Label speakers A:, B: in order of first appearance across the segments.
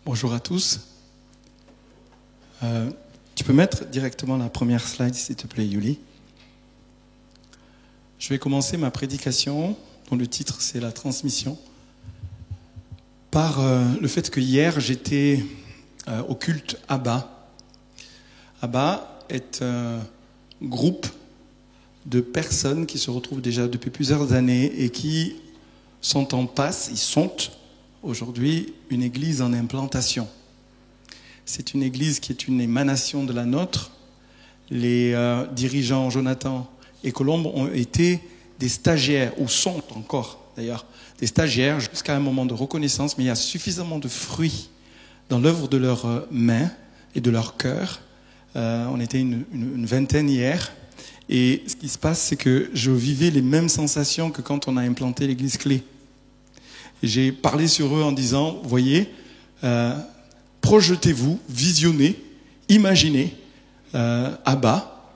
A: Bonjour à tous. Tu peux mettre directement la première slide, s'il te plaît, Yuli. Je vais commencer ma prédication, dont le titre c'est la transmission, par le fait que hier j'étais au culte Abba. Abba est un groupe de personnes qui se retrouvent déjà depuis plusieurs années et qui sont en passe, ils sont aujourd'hui une église en implantation. C'est une église qui est une émanation de la nôtre. Les dirigeants Jonathan et Colombe ont été des stagiaires, ou sont encore d'ailleurs des stagiaires jusqu'à un moment de reconnaissance, mais il y a suffisamment de fruits dans l'œuvre de leurs mains et de leur cœur. On était une vingtaine hier, et ce qui se passe, c'est que je vivais les mêmes sensations que quand on a implanté l'église Clé. J'ai parlé sur eux en disant, voyez, projetez-vous, visionnez, imaginez Abba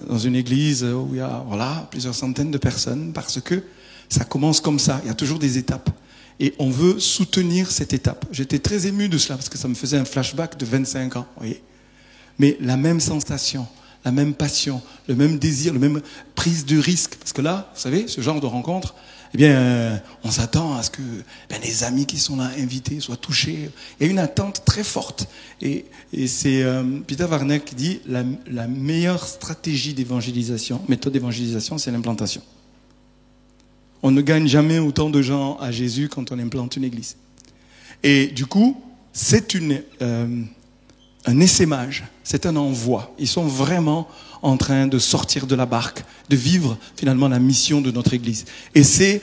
A: dans une église où il y a plusieurs centaines de personnes, parce que ça commence comme ça, il y a toujours des étapes. Et on veut soutenir cette étape. J'étais très ému de cela, parce que ça me faisait un flashback de 25 ans, voyez. Mais la même sensation, la même passion, le même désir, la même prise de risque. Parce que là, vous savez, ce genre de rencontre, eh bien, on s'attend à ce que les amis qui sont là, invités, soient touchés. Il y a une attente très forte. Et c'est Peter Warner qui dit la meilleure stratégie d'évangélisation, méthode d'évangélisation, c'est l'implantation. On ne gagne jamais autant de gens à Jésus quand on implante une église. Et du coup, c'est un essaimage, c'est un envoi. Ils sont vraiment en train de sortir de la barque, de vivre finalement la mission de notre église. Et c'est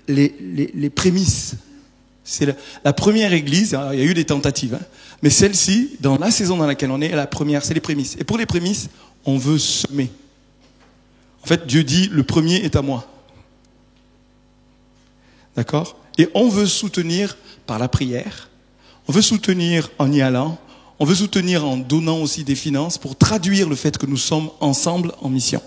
A: les prémices. C'est la première église, il y a eu des tentatives, mais celle-ci, dans la saison dans laquelle on est, la première, c'est les prémices. Et pour les prémices, on veut semer. En fait, Dieu dit, le premier est à moi. D'accord ? Et on veut soutenir par la prière, on veut soutenir en y allant, on veut soutenir en donnant aussi des finances pour traduire le fait que nous sommes ensemble en mission.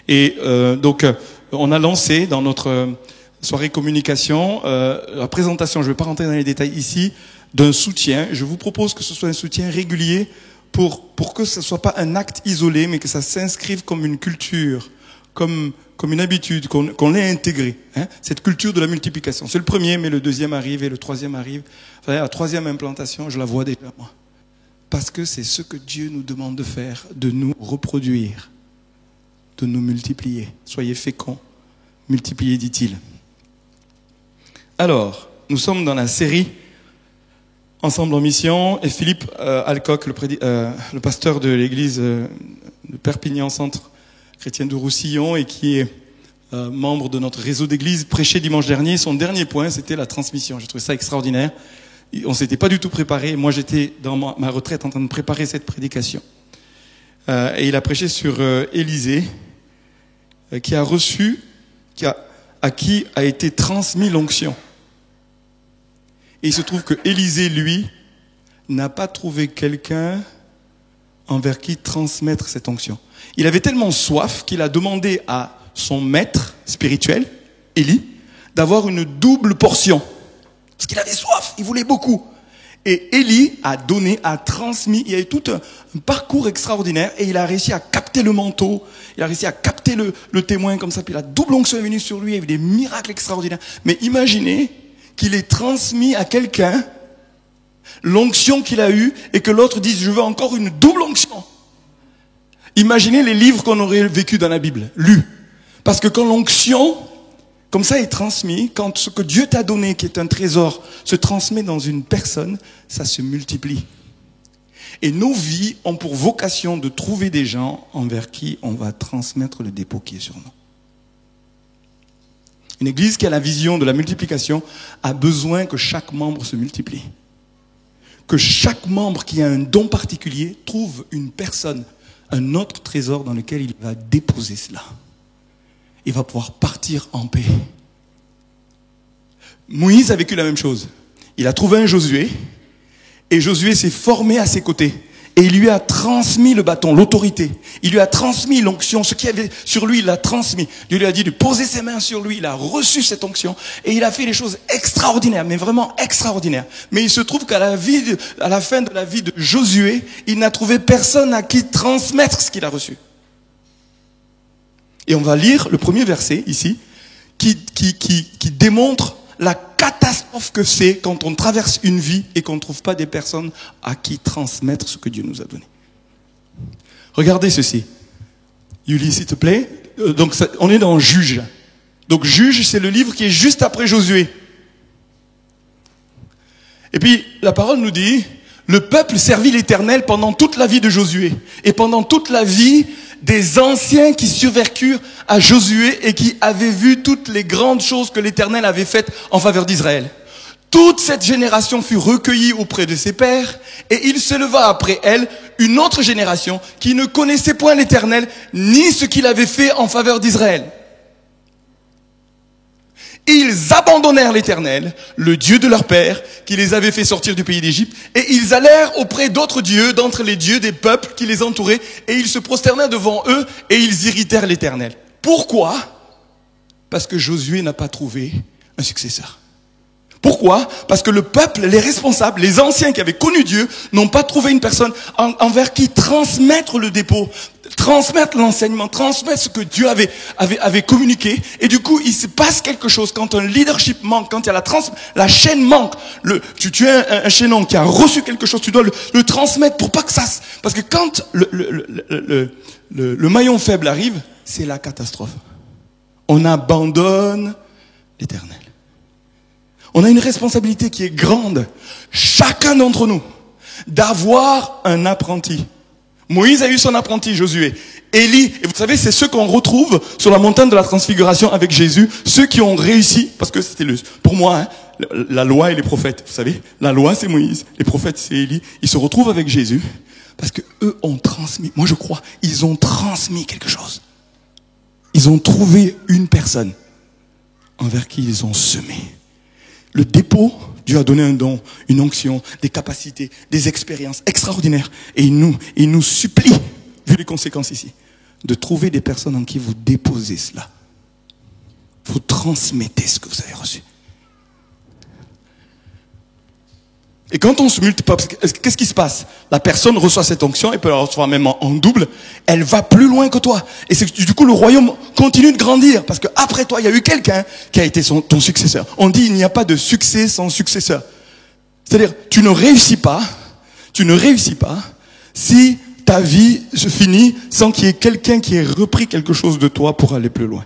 A: Et donc, on a lancé dans notre soirée communication la présentation, je ne vais pas rentrer dans les détails ici, d'un soutien. Je vous propose que ce soit un soutien régulier pour que ce ne soit pas un acte isolé, mais que ça s'inscrive comme une culture, comme une habitude, qu'on l'ait intégrée. Cette culture de la multiplication. C'est le premier, mais le deuxième arrive et le troisième arrive. Enfin, la troisième implantation, je la vois déjà, moi. Parce que c'est ce que Dieu nous demande de faire, de nous reproduire, de nous multiplier. Soyez féconds, multipliez, dit-il. Alors, nous sommes dans la série Ensemble en mission, et Philippe Alcock, le pasteur de l'église de Perpignan Centre chrétien de Roussillon, et qui est membre de notre réseau d'église, prêchait dimanche dernier. Son dernier point, c'était la transmission. J'ai trouvé ça extraordinaire. On s'était pas du tout préparé. Moi, j'étais dans ma retraite en train de préparer cette prédication. Et il a prêché sur Élisée, qui a reçu, à qui a été transmis l'onction. Et il se trouve que Élisée, lui, n'a pas trouvé quelqu'un envers qui transmettre cette onction. Il avait tellement soif qu'il a demandé à son maître spirituel, Élie, d'avoir une double portion. Parce qu'il avait soif, il voulait beaucoup. Et Élie a donné, a transmis, il y a eu tout un parcours extraordinaire, et il a réussi à capter le manteau, il a réussi à capter le témoin comme ça, puis la double onction est venue sur lui, il y a eu des miracles extraordinaires. Mais imaginez qu'il ait transmis à quelqu'un l'onction qu'il a eue, et que l'autre dise, je veux encore une double onction. Imaginez les livres qu'on aurait vécus dans la Bible, lus. Parce que quand l'onction, comme ça, est transmis, quand ce que Dieu t'a donné, qui est un trésor, se transmet dans une personne, ça se multiplie. Et nos vies ont pour vocation de trouver des gens envers qui on va transmettre le dépôt qui est sur nous. Une église qui a la vision de la multiplication a besoin que chaque membre se multiplie. Que chaque membre qui a un don particulier trouve une personne, un autre trésor dans lequel il va déposer cela. Il va pouvoir partir en paix. Moïse a vécu la même chose. Il a trouvé un Josué, et Josué s'est formé à ses côtés. Et il lui a transmis le bâton, l'autorité. Il lui a transmis l'onction, ce qu'il y avait sur lui, il l'a transmis. Dieu lui a dit de poser ses mains sur lui, il a reçu cette onction. Et il a fait des choses extraordinaires, mais vraiment extraordinaires. Mais il se trouve qu'à la fin de la vie de Josué, il n'a trouvé personne à qui transmettre ce qu'il a reçu. Et on va lire le premier verset ici, qui démontre la catastrophe que c'est quand on traverse une vie et qu'on ne trouve pas des personnes à qui transmettre ce que Dieu nous a donné. Regardez ceci. Yuli, s'il te plaît. Donc, on est dans Juge. Donc, Juge, c'est le livre qui est juste après Josué. Et puis, la parole nous dit, le peuple servit l'Éternel pendant toute la vie de Josué et pendant toute la vie des anciens qui survécurent à Josué et qui avaient vu toutes les grandes choses que l'Éternel avait faites en faveur d'Israël. Toute cette génération fut recueillie auprès de ses pères, et il se leva après elle une autre génération qui ne connaissait point l'Éternel, ni ce qu'il avait fait en faveur d'Israël. Ils abandonnèrent l'Éternel, le Dieu de leur père, qui les avait fait sortir du pays d'Égypte, et ils allèrent auprès d'autres dieux, d'entre les dieux des peuples qui les entouraient, et ils se prosternèrent devant eux, et ils irritèrent l'Éternel. Pourquoi ? Parce que Josué n'a pas trouvé un successeur. Pourquoi ? Parce que le peuple, les responsables, les anciens qui avaient connu Dieu, n'ont pas trouvé une personne envers qui transmettre le dépôt, transmettre l'enseignement, transmettre ce que Dieu avait communiqué. Et du coup, il se passe quelque chose quand un leadership manque, quand il y a la chaîne manque. Tu es un chaînon qui a reçu quelque chose, tu dois le transmettre pour pas que ça... Parce que quand le maillon faible arrive, c'est la catastrophe. On abandonne l'Éternel. On a une responsabilité qui est grande, chacun d'entre nous, d'avoir un apprenti. Moïse a eu son apprenti, Josué. Élie, et vous savez, c'est ceux qu'on retrouve sur la montagne de la transfiguration avec Jésus, ceux qui ont réussi, parce que c'était pour moi, la loi et les prophètes, vous savez, la loi c'est Moïse, les prophètes c'est Élie, ils se retrouvent avec Jésus, parce que eux ont transmis, moi je crois, ils ont transmis quelque chose. Ils ont trouvé une personne envers qui ils ont semé. Le dépôt, Dieu a donné un don, une onction, des capacités, des expériences extraordinaires. Et il nous supplie, vu les conséquences ici, de trouver des personnes en qui vous déposez cela. Vous transmettez ce que vous avez reçu. Et quand on se multiplie, qu'est-ce qui se passe? La personne reçoit cette onction, et peut la recevoir même en double, elle va plus loin que toi. Et c'est du coup le royaume continue de grandir, parce que après toi, il y a eu quelqu'un qui a été ton successeur. On dit il n'y a pas de succès sans successeur. C'est-à-dire, tu ne réussis pas si ta vie se finit sans qu'il y ait quelqu'un qui ait repris quelque chose de toi pour aller plus loin.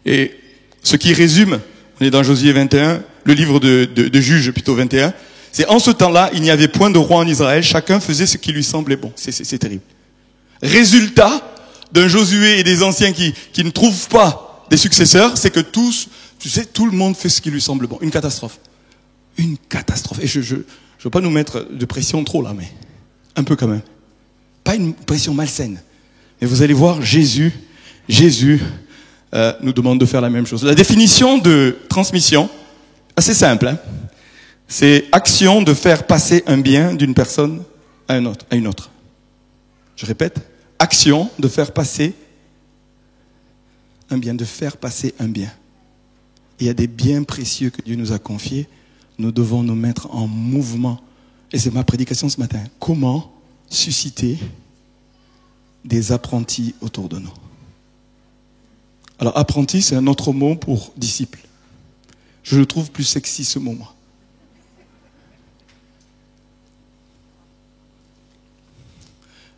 A: Et ce qui résume, on est dans Josué 21, le livre de Juges plutôt 21, c'est en ce temps-là, il n'y avait point de roi en Israël, chacun faisait ce qui lui semblait bon. C'est terrible. Résultat d'un Josué et des anciens qui ne trouvent pas des successeurs, c'est que tout le monde fait ce qui lui semble bon. Une catastrophe. Une catastrophe. Et je veux pas nous mettre de pression trop là, mais un peu quand même. Pas une pression malsaine. Mais vous allez voir, Jésus nous demande de faire la même chose. La définition de transmission, assez simple, hein, c'est action de faire passer un bien d'une personne à une autre. Je répète, action de faire passer un bien, Il y a des biens précieux que Dieu nous a confiés, nous devons nous mettre en mouvement. Et c'est ma prédication ce matin. Comment susciter des apprentis autour de nous? Alors, apprenti, c'est un autre mot pour disciple. Je le trouve plus sexy, ce mot, moi.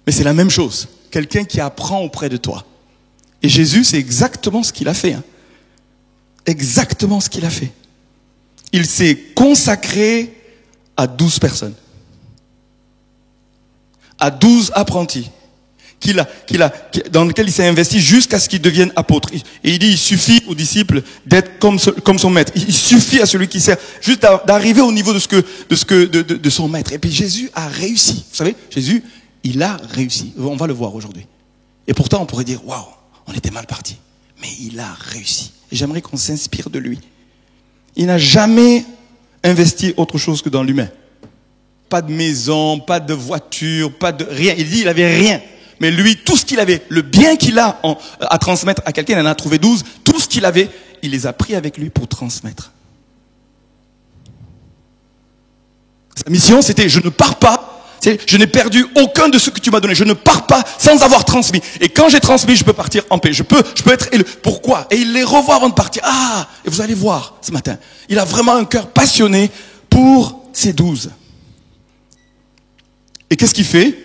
A: Mais c'est la même chose. Quelqu'un qui apprend auprès de toi. Et Jésus, c'est exactement ce qu'il a fait. Hein. Exactement ce qu'il a fait. Il s'est consacré à 12 personnes. À 12 apprentis. Dans lequel il s'est investi jusqu'à ce qu'il devienne apôtre. Et il dit, il suffit aux disciples d'être comme son maître. Il suffit à celui qui sert juste d'arriver au niveau de son maître. Et puis Jésus a réussi. Vous savez, Jésus, il a réussi. On va le voir aujourd'hui. Et pourtant, on pourrait dire, waouh, on était mal parti. Mais il a réussi. Et j'aimerais qu'on s'inspire de lui. Il n'a jamais investi autre chose que dans l'humain. Pas de maison, pas de voiture, pas de rien. Il dit il avait rien. Mais lui, tout ce qu'il avait, le bien qu'il a à transmettre à quelqu'un, il en a trouvé 12. Tout ce qu'il avait, il les a pris avec lui pour transmettre. Sa mission, c'était je ne pars pas. Je n'ai perdu aucun de ce que tu m'as donné. Je ne pars pas sans avoir transmis. Et quand j'ai transmis, je peux partir en paix. Je peux être élu. Pourquoi? Et il les revoit avant de partir. Ah, et vous allez voir ce matin. Il a vraiment un cœur passionné pour ces 12. Et qu'est-ce qu'il fait?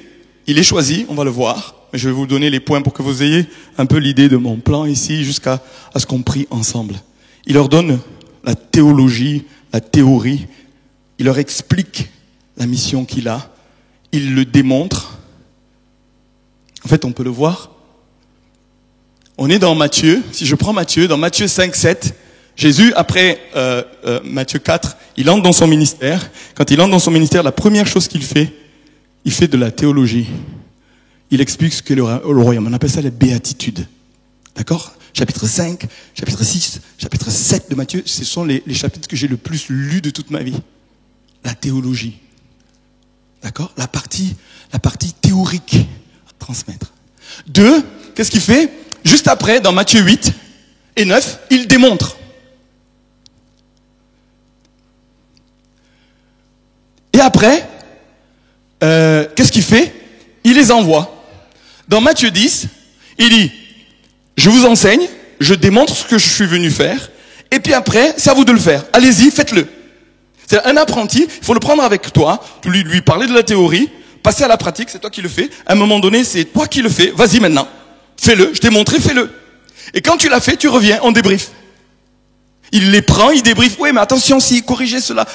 A: Il est choisi, on va le voir. Mais je vais vous donner les points pour que vous ayez un peu l'idée de mon plan ici jusqu'à ce qu'on prie ensemble. Il leur donne la théologie, la théorie. Il leur explique la mission qu'il a. Il le démontre. En fait, on peut le voir. On est dans Matthieu. Si je prends Matthieu, dans Matthieu 5, 7, Jésus, après Matthieu 4, il entre dans son ministère. Quand il entre dans son ministère, la première chose qu'il fait, il fait de la théologie. Il explique ce qu'est le royaume. On appelle ça la béatitude. D'accord? Chapitre 5, chapitre 6, chapitre 7 de Matthieu, ce sont les chapitres que j'ai le plus lus de toute ma vie. La théologie. D'accord? La partie théorique à transmettre. 2, qu'est-ce qu'il fait? Juste après, dans Matthieu 8 et 9, il démontre. Et après, qu'est-ce qu'il fait? Il les envoie. Dans Matthieu 10, il dit, je vous enseigne, je démontre ce que je suis venu faire, et puis après, c'est à vous de le faire. Allez-y, faites-le. C'est un apprenti, il faut le prendre avec toi, lui parler de la théorie, passer à la pratique, c'est toi qui le fais. À un moment donné, c'est toi qui le fais. Vas-y maintenant, fais-le, je t'ai montré, fais-le. Et quand tu l'as fait, tu reviens, on débrief. Il les prend, il débriefe. Oui, mais attention, si, corrigez cela.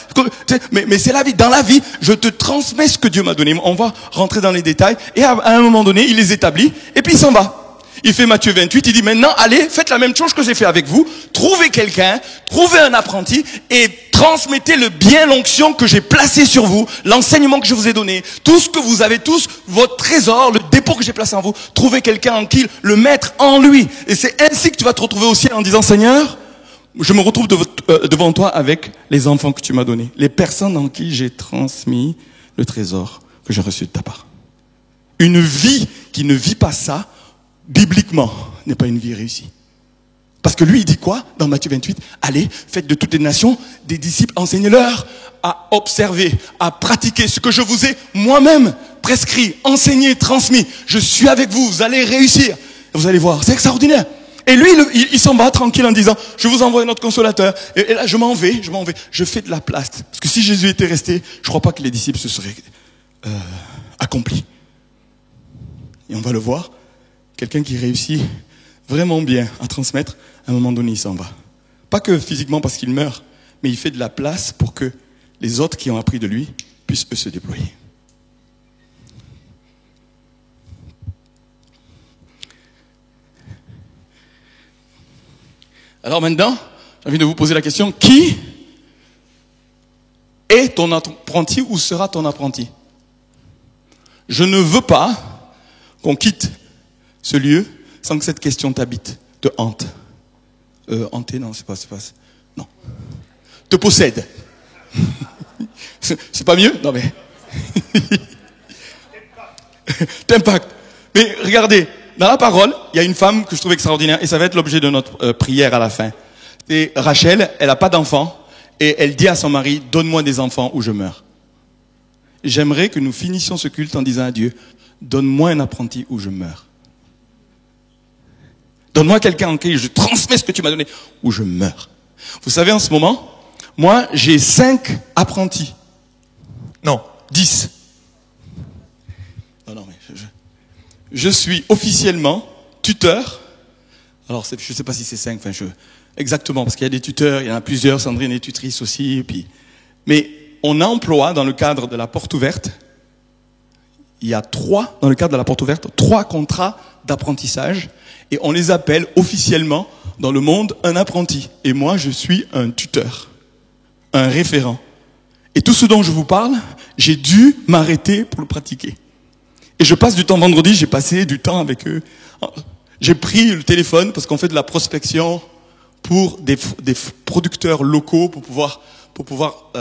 A: Mais c'est la vie. Dans la vie, je te transmets ce que Dieu m'a donné. On va rentrer dans les détails. Et à un moment donné, il les établit, et puis il s'en va. Il fait Matthieu 28, il dit maintenant, allez, faites la même chose que j'ai fait avec vous. Trouvez quelqu'un, trouvez un apprenti et transmettez le bien, l'onction que j'ai placé sur vous, l'enseignement que je vous ai donné, tout ce que vous avez tous, votre trésor, le dépôt que j'ai placé en vous. Trouvez quelqu'un en qui le mettre en lui. Et c'est ainsi que tu vas te retrouver au ciel en disant, Seigneur, je me retrouve devant toi avec les enfants que tu m'as donnés, les personnes en qui j'ai transmis le trésor que j'ai reçu de ta part. Une vie qui ne vit pas ça, bibliquement, n'est pas une vie réussie. Parce que lui, il dit quoi dans Matthieu 28? Allez, faites de toutes les nations des disciples, enseignez-leur à observer, à pratiquer ce que je vous ai moi-même prescrit, enseigné, transmis. Je suis avec vous, vous allez réussir. Vous allez voir, c'est extraordinaire. Et lui, il s'en va tranquille en disant, je vous envoie notre consolateur. Et là, je m'en vais. Je fais de la place. Parce que si Jésus était resté, je ne crois pas que les disciples se seraient accomplis. Et on va le voir. Quelqu'un qui réussit vraiment bien à transmettre, à un moment donné, il s'en va. Pas que physiquement parce qu'il meurt, mais il fait de la place pour que les autres qui ont appris de lui puissent eux se déployer. Alors maintenant, j'ai envie de vous poser la question, qui est ton apprenti ou sera ton apprenti? Je ne veux pas qu'on quitte ce lieu sans que cette question t'habite, te hante. Hanter, non, c'est pas, non. Te possède. C'est pas mieux? Non mais. T'impacte. Mais regardez, dans la parole, il y a une femme que je trouve extraordinaire et ça va être l'objet de notre prière à la fin. C'est Rachel, elle n'a pas d'enfant et elle dit à son mari, donne-moi des enfants ou je meurs. J'aimerais que nous finissions ce culte en disant à Dieu, donne-moi un apprenti ou je meurs. Donne-moi quelqu'un en qui je transmets ce que tu m'as donné ou je meurs. Vous savez, en ce moment, moi, j'ai 5 apprentis. Non, 10. Non, mais je suis officiellement tuteur. Alors, je ne sais pas si c'est 5, exactement, parce qu'il y a des tuteurs, il y en a plusieurs, Sandrine est tutrice aussi. Et puis, mais on emploie dans le cadre de la porte ouverte, il y a 3, dans le cadre de la porte ouverte, 3 contrats d'apprentissage. Et on les appelle officiellement dans le monde un apprenti. Et moi, je suis un tuteur, un référent. Et tout ce dont je vous parle, j'ai dû m'arrêter pour le pratiquer. Et je passe du temps vendredi, j'ai passé du temps avec eux. J'ai pris le téléphone parce qu'on fait de la prospection pour des producteurs locaux pour pouvoir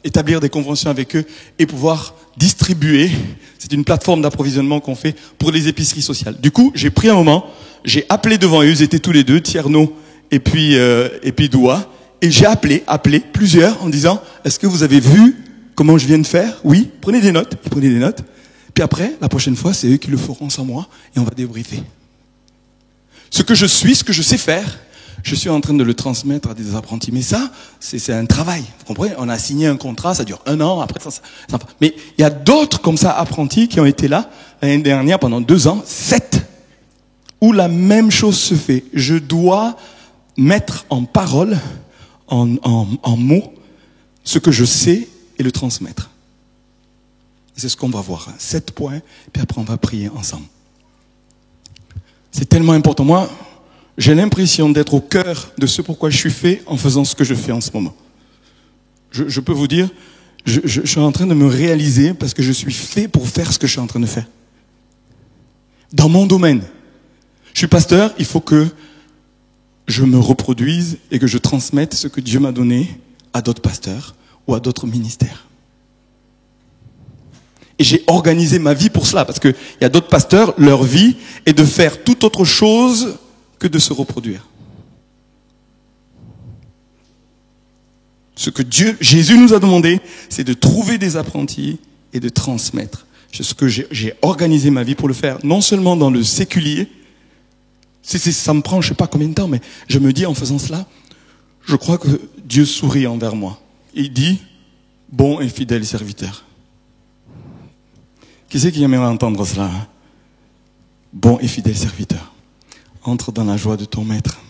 A: établir des conventions avec eux et pouvoir distribuer. C'est une plateforme d'approvisionnement qu'on fait pour les épiceries sociales. Du coup, j'ai pris un moment, j'ai appelé devant eux, ils étaient tous les deux, Tierno et puis Doua, et j'ai appelé plusieurs en disant, est-ce que vous avez vu comment je viens de faire? Oui, prenez des notes. Ils prenaient des notes. Puis après, la prochaine fois, c'est eux qui le feront sans moi et on va débriefer. Ce que je sais faire, je suis en train de le transmettre à des apprentis. Mais ça, c'est un travail. Vous comprenez? On a signé un contrat, ça dure 1 an, après ça. Mais il y a d'autres comme ça apprentis qui ont été là l'année dernière pendant 2 ans, 7, où la même chose se fait. Je dois mettre en parole, en mots, ce que je sais et le transmettre. C'est ce qu'on va voir. 7 points, puis après on va prier ensemble. C'est tellement important. Moi, j'ai l'impression d'être au cœur de ce pourquoi je suis fait en faisant ce que je fais en ce moment. Je peux vous dire, je suis en train de me réaliser parce que je suis fait pour faire ce que je suis en train de faire. Dans mon domaine. Je suis pasteur, il faut que je me reproduise et que je transmette ce que Dieu m'a donné à d'autres pasteurs ou à d'autres ministères. Et j'ai organisé ma vie pour cela, parce qu'il y a d'autres pasteurs, leur vie est de faire toute autre chose que de se reproduire. Ce que Jésus nous a demandé, c'est de trouver des apprentis et de transmettre. C'est ce que j'ai organisé ma vie pour le faire, non seulement dans le séculier, ça me prend je sais pas combien de temps, mais je me dis en faisant cela, je crois que Dieu sourit envers moi. Il dit, bon et fidèle serviteur. Qui c'est qui aimerait entendre cela, hein? Bon et fidèle serviteur. Entre dans la joie de ton maître.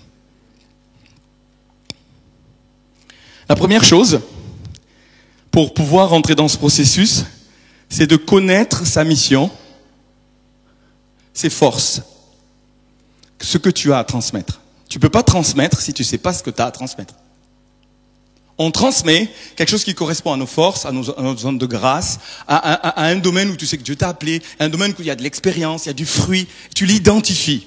A: La première chose, pour pouvoir entrer dans ce processus, c'est de connaître sa mission, ses forces, ce que tu as à transmettre. Tu ne peux pas transmettre si tu ne sais pas ce que tu as à transmettre. On transmet quelque chose qui correspond à nos forces, à nos zones de grâce, à un domaine où tu sais que Dieu t'a appelé, à un domaine où il y a de l'expérience, il y a du fruit, tu l'identifies.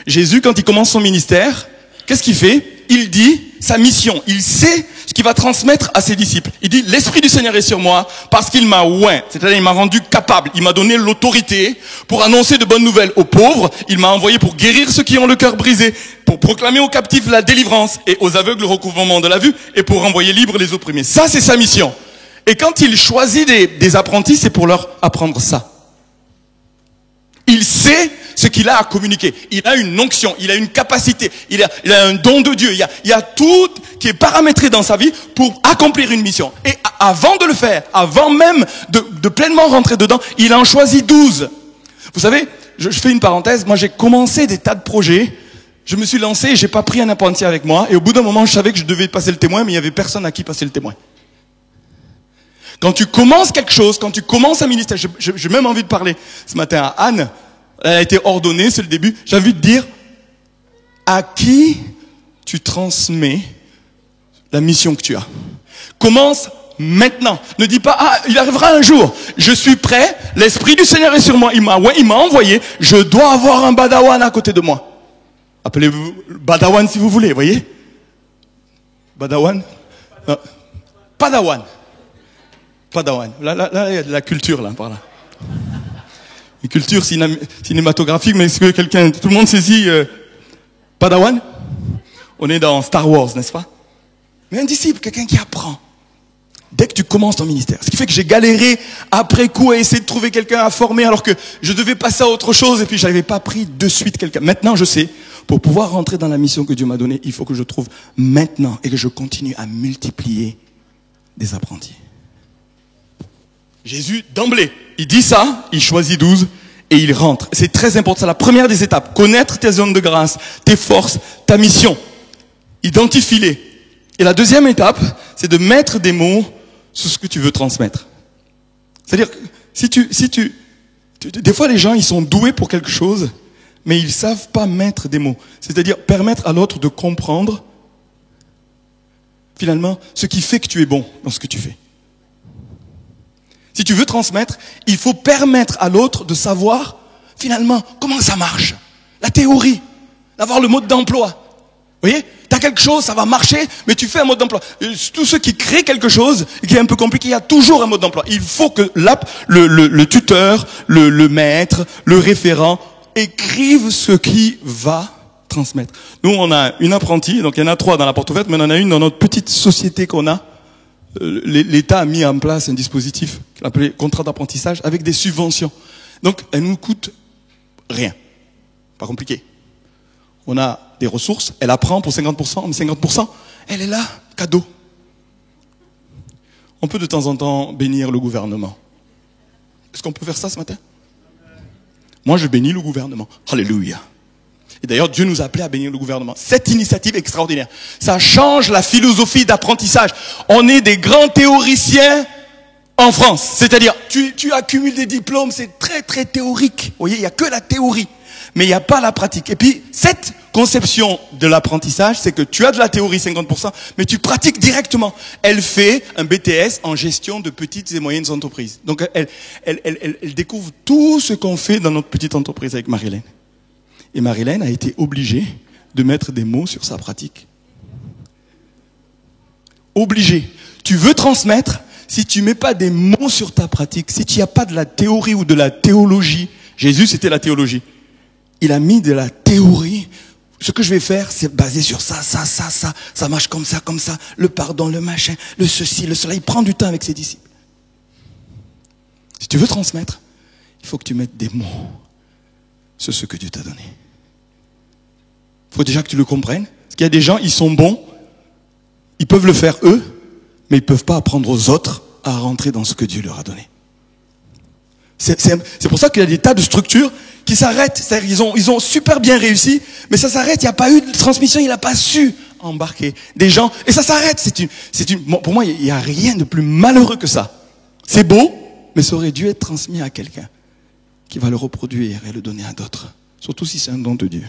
A: Jésus, quand il commence son ministère, qu'est-ce qu'il fait? Il dit sa mission, il sait ce qu'il va transmettre à ses disciples. Il dit, l'Esprit du Seigneur est sur moi parce qu'il m'a oint, c'est-à-dire il m'a rendu capable, il m'a donné l'autorité pour annoncer de bonnes nouvelles aux pauvres, il m'a envoyé pour guérir ceux qui ont le cœur brisé, pour proclamer aux captifs la délivrance et aux aveugles le recouvrement de la vue et pour renvoyer libres les opprimés. Ça, c'est sa mission. Et quand il choisit des apprentis, c'est pour leur apprendre ça. Il sait ce qu'il a à communiquer. Il a une onction, il a une capacité, il a un don de Dieu. Il y a tout qui est paramétré dans sa vie pour accomplir une mission. Et avant de le faire, avant même de pleinement rentrer dedans, il en choisit 12. Vous savez, je fais une parenthèse, moi j'ai commencé des tas de projets, je me suis lancé et j'ai pas pris un apprenti avec moi. Et au bout d'un moment, je savais que je devais passer le témoin, mais il y avait personne à qui passer le témoin. Quand tu commences quelque chose, quand tu commences un ministère, j'ai même envie de parler ce matin à Anne, elle a été ordonnée, c'est le début, j'ai envie de dire, à qui tu transmets la mission que tu as. Commence maintenant. Ne dis pas, il arrivera un jour, je suis prêt, l'Esprit du Seigneur est sur moi, il m'a envoyé, je dois avoir un Badawan à côté de moi. Appelez-vous Badawan si vous voulez, voyez? Badawan? Padawan. Padawan. Là, il y a de la culture, là, par là. Une culture cinématographique, mais est-ce que tout le monde saisit Padawan? On est dans Star Wars, n'est-ce pas? Mais un disciple, quelqu'un qui apprend. Dès que tu commences ton ministère. Ce qui fait que j'ai galéré après coup à essayer de trouver quelqu'un à former alors que je devais passer à autre chose et puis j'avais pas pris de suite quelqu'un. Maintenant, je sais, pour pouvoir rentrer dans la mission que Dieu m'a donnée, il faut que je trouve maintenant et que je continue à multiplier des apprentis. Jésus, d'emblée, il dit ça, il choisit 12 et il rentre. C'est très important, c'est la première des étapes. Connaître tes zones de grâce, tes forces, ta mission. Identifie-les. Et la deuxième étape, c'est de mettre des mots sur ce que tu veux transmettre. C'est-à-dire, des fois les gens, ils sont doués pour quelque chose, mais ils savent pas mettre des mots. C'est-à-dire, permettre à l'autre de comprendre, finalement, ce qui fait que tu es bon dans ce que tu fais. Si tu veux transmettre, il faut permettre à l'autre de savoir, finalement, comment ça marche. La théorie. d'avoir le mode d'emploi. Vous voyez, tu as quelque chose, ça va marcher, mais tu fais un mode d'emploi. Tous ceux qui créent quelque chose, qui est un peu compliqué, il y a toujours un mode d'emploi. Il faut que le tuteur, le maître, le référent écrivent ce qui va transmettre. Nous, on a une apprentie, donc il y en a 3 dans la porte ouverte, mais on en a une dans notre petite société qu'on a. L'État a mis en place un dispositif appelé contrat d'apprentissage avec des subventions. Donc, elle nous coûte rien. Pas compliqué. On a des ressources, elle apprend pour 50%, mais 50%, elle est là, cadeau. On peut de temps en temps bénir le gouvernement. Est-ce qu'on peut faire ça ce matin? Moi, je bénis le gouvernement. Alléluia. Et d'ailleurs, Dieu nous a appelés à bénir le gouvernement. Cette initiative est extraordinaire. Ça change la philosophie d'apprentissage. On est des grands théoriciens en France. C'est-à-dire, tu accumules des diplômes, c'est très très théorique. Vous voyez, il n'y a que la théorie, mais il n'y a pas la pratique. Et puis, cette conception de l'apprentissage, c'est que tu as de la théorie 50%, mais tu pratiques directement. Elle fait un BTS en gestion de petites et moyennes entreprises. Donc, elle découvre tout ce qu'on fait dans notre petite entreprise avec Marie-Hélène. Et Marie-Hélène a été obligée de mettre des mots sur sa pratique. Obligée. Tu veux transmettre, si tu mets pas des mots sur ta pratique, si tu n'as pas de la théorie ou de la théologie, Jésus c'était la théologie. Il a mis de la théorie. Ce que je vais faire, c'est basé sur ça, ça marche comme ça, le pardon, le machin, le ceci, le cela. Il prend du temps avec ses disciples. Si tu veux transmettre, il faut que tu mettes des mots sur ce que Dieu t'a donné. Il faut déjà que tu le comprennes. Parce qu'il y a des gens, ils sont bons, ils peuvent le faire eux, mais ils ne peuvent pas apprendre aux autres à rentrer dans ce que Dieu leur a donné. C'est pour ça qu'il y a des tas de structures qui s'arrêtent. C'est-à-dire ils ont super bien réussi, mais ça s'arrête. Il n'y a pas eu de transmission, il n'a pas su embarquer des gens. Et ça s'arrête. Pour moi, il n'y a rien de plus malheureux que ça. C'est beau, mais ça aurait dû être transmis à quelqu'un qui va le reproduire et le donner à d'autres. Surtout si c'est un don de Dieu.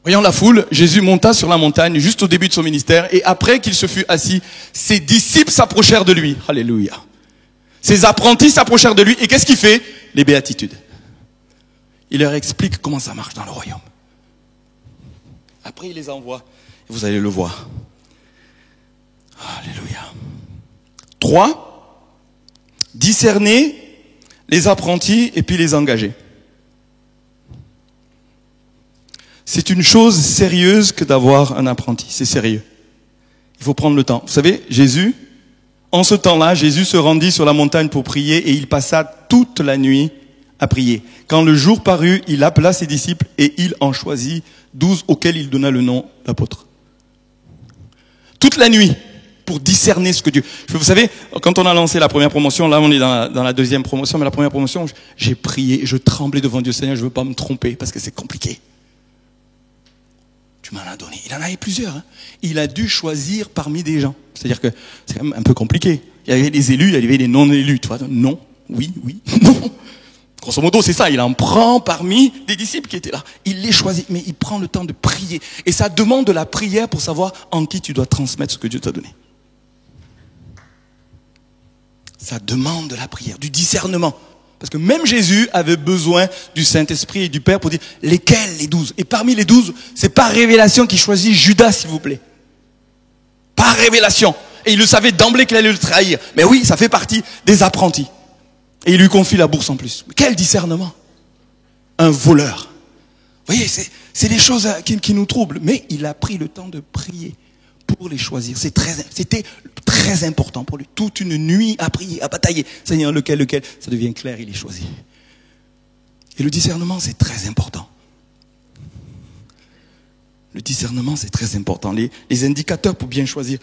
A: Voyant la foule, Jésus monta sur la montagne juste au début de son ministère, et après qu'il se fut assis, ses disciples s'approchèrent de lui. Alléluia. Ses apprentis s'approchèrent de lui, et qu'est-ce qu'il fait? Les béatitudes. Il leur explique comment ça marche dans le royaume. Après, il les envoie, et vous allez le voir. Alléluia. 3, discerner les apprentis et puis les engager. C'est une chose sérieuse que d'avoir un apprenti. C'est sérieux. Il faut prendre le temps. Vous savez, Jésus, en ce temps-là, Jésus se rendit sur la montagne pour prier et il passa toute la nuit à prier. Quand le jour parut, il appela ses disciples et il en choisit 12 auxquels il donna le nom d'apôtres. Toute la nuit, pour discerner ce que Dieu... Vous savez, quand on a lancé la première promotion, là on est dans la deuxième promotion, mais la première promotion, j'ai prié, je tremblais devant Dieu. Seigneur, je ne veux pas me tromper parce que c'est compliqué. Tu m'en as donné. Il en avait plusieurs. Hein. Il a dû choisir parmi des gens. C'est-à-dire que c'est quand même un peu compliqué. Il y avait des élus, il y avait des non-élus. Tu vois, non, oui, non. Grosso modo, c'est ça. Il en prend parmi des disciples qui étaient là. Il les choisit, mais il prend le temps de prier. Et ça demande de la prière pour savoir en qui tu dois transmettre ce que Dieu t'a donné. Ça demande de la prière, du discernement. Parce que même Jésus avait besoin du Saint-Esprit et du Père pour dire lesquels les 12. Et parmi les 12, c'est par révélation qu'il choisit Judas, s'il vous plaît. Par révélation. Et il le savait d'emblée qu'il allait le trahir. Mais oui, ça fait partie des apprentis. Et il lui confie la bourse en plus. Mais quel discernement! Un voleur. Vous voyez, c'est des choses qui nous troublent. Mais il a pris le temps de prier pour les choisir. C'était très important pour lui. Toute une nuit à prier, à batailler. Seigneur, lequel, ça devient clair, il est choisi. Et le discernement, c'est très important. Le discernement, c'est très important. Les indicateurs pour bien choisir,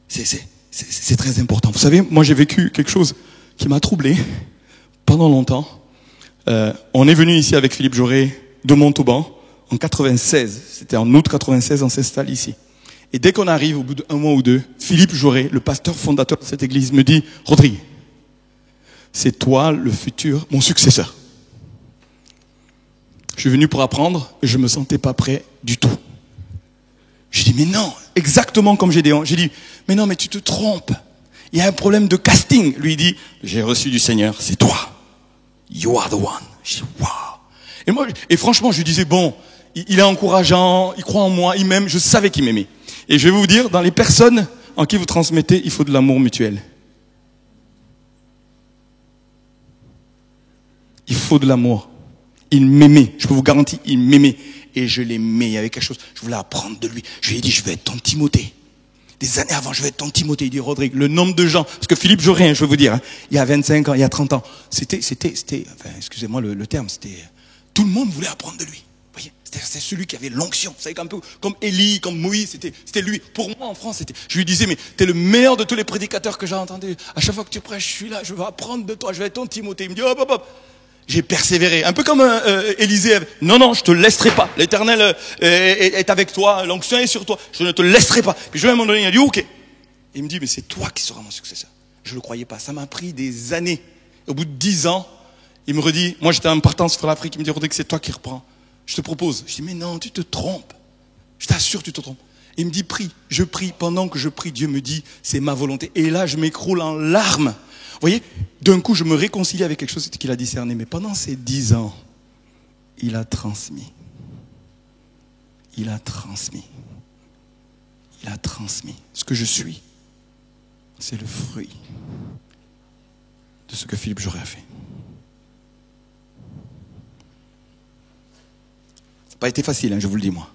A: c'est très important. Vous savez, moi j'ai vécu quelque chose qui m'a troublé pendant longtemps. On est venu ici avec Philippe Jauré de Montauban en 96. C'était en août 96, on s'installe ici. Et dès qu'on arrive, au bout d'un mois ou deux, Philippe Jauré, le pasteur fondateur de cette église, me dit « Rodrigue, c'est toi le futur, mon successeur. » Je suis venu pour apprendre et je ne me sentais pas prêt du tout. J'ai dit « Mais non, exactement comme Gédéon. » J'ai dit « Mais non, mais tu te trompes. Il y a un problème de casting. » Lui, il dit « J'ai reçu du Seigneur, c'est toi. You are the one. Je dis, waouh. Et franchement, je lui disais, bon, il est encourageant, il croit en moi, il m'aime, je savais qu'il m'aimait. Et je vais vous dire, dans les personnes en qui vous transmettez, il faut de l'amour mutuel. Il faut de l'amour. Il m'aimait, je peux vous garantir, il m'aimait. Et je l'aimais, il y avait quelque chose, je voulais apprendre de lui. Je lui ai dit, je vais être ton Timothée. Des années avant, je vais être ton Timothée. Il dit, Rodrigue, le nombre de gens, parce que Philippe Jaurès, je vais vous dire, hein, il y a 25 ans, il y a 30 ans, c'était, enfin, excusez-moi le terme, c'était, tout le monde voulait apprendre de lui. Vous voyez, c'était celui qui avait l'onction. Vous savez, un peu comme Élie, comme Moïse, c'était lui. Pour moi, en France, je lui disais, mais t'es le meilleur de tous les prédicateurs que j'ai entendus. À chaque fois que tu prêches, je suis là, je veux apprendre de toi, je vais être ton Timothée. Il me dit, hop, hop, hop. J'ai persévéré, un peu comme Élisée. Non, je te laisserai pas. L'Éternel est avec toi, l'onction est sur toi. Je ne te laisserai pas. Puis je vais à un moment donné, il a dit ok. Et il me dit mais c'est toi qui seras mon successeur. Je le croyais pas. Ça m'a pris des années. Au bout de 10 ans, il me redit. Moi j'étais en partance pour l'Afrique. Il me dit Rodrigue, c'est toi qui reprends. Je te propose. Je dis mais non, tu te trompes. Je t'assure, tu te trompes. Il me dit prie. Je prie. Pendant que je prie, Dieu me dit c'est ma volonté. Et là je m'écroule en larmes. Vous voyez, d'un coup, je me réconcilie avec quelque chose qu'il a discerné. Mais pendant ces 10 ans, il a transmis. Il a transmis. Il a transmis. Ce que je suis, c'est le fruit de ce que Philippe Jaurès a fait. Ça n'a pas été facile, hein, je vous le dis moi.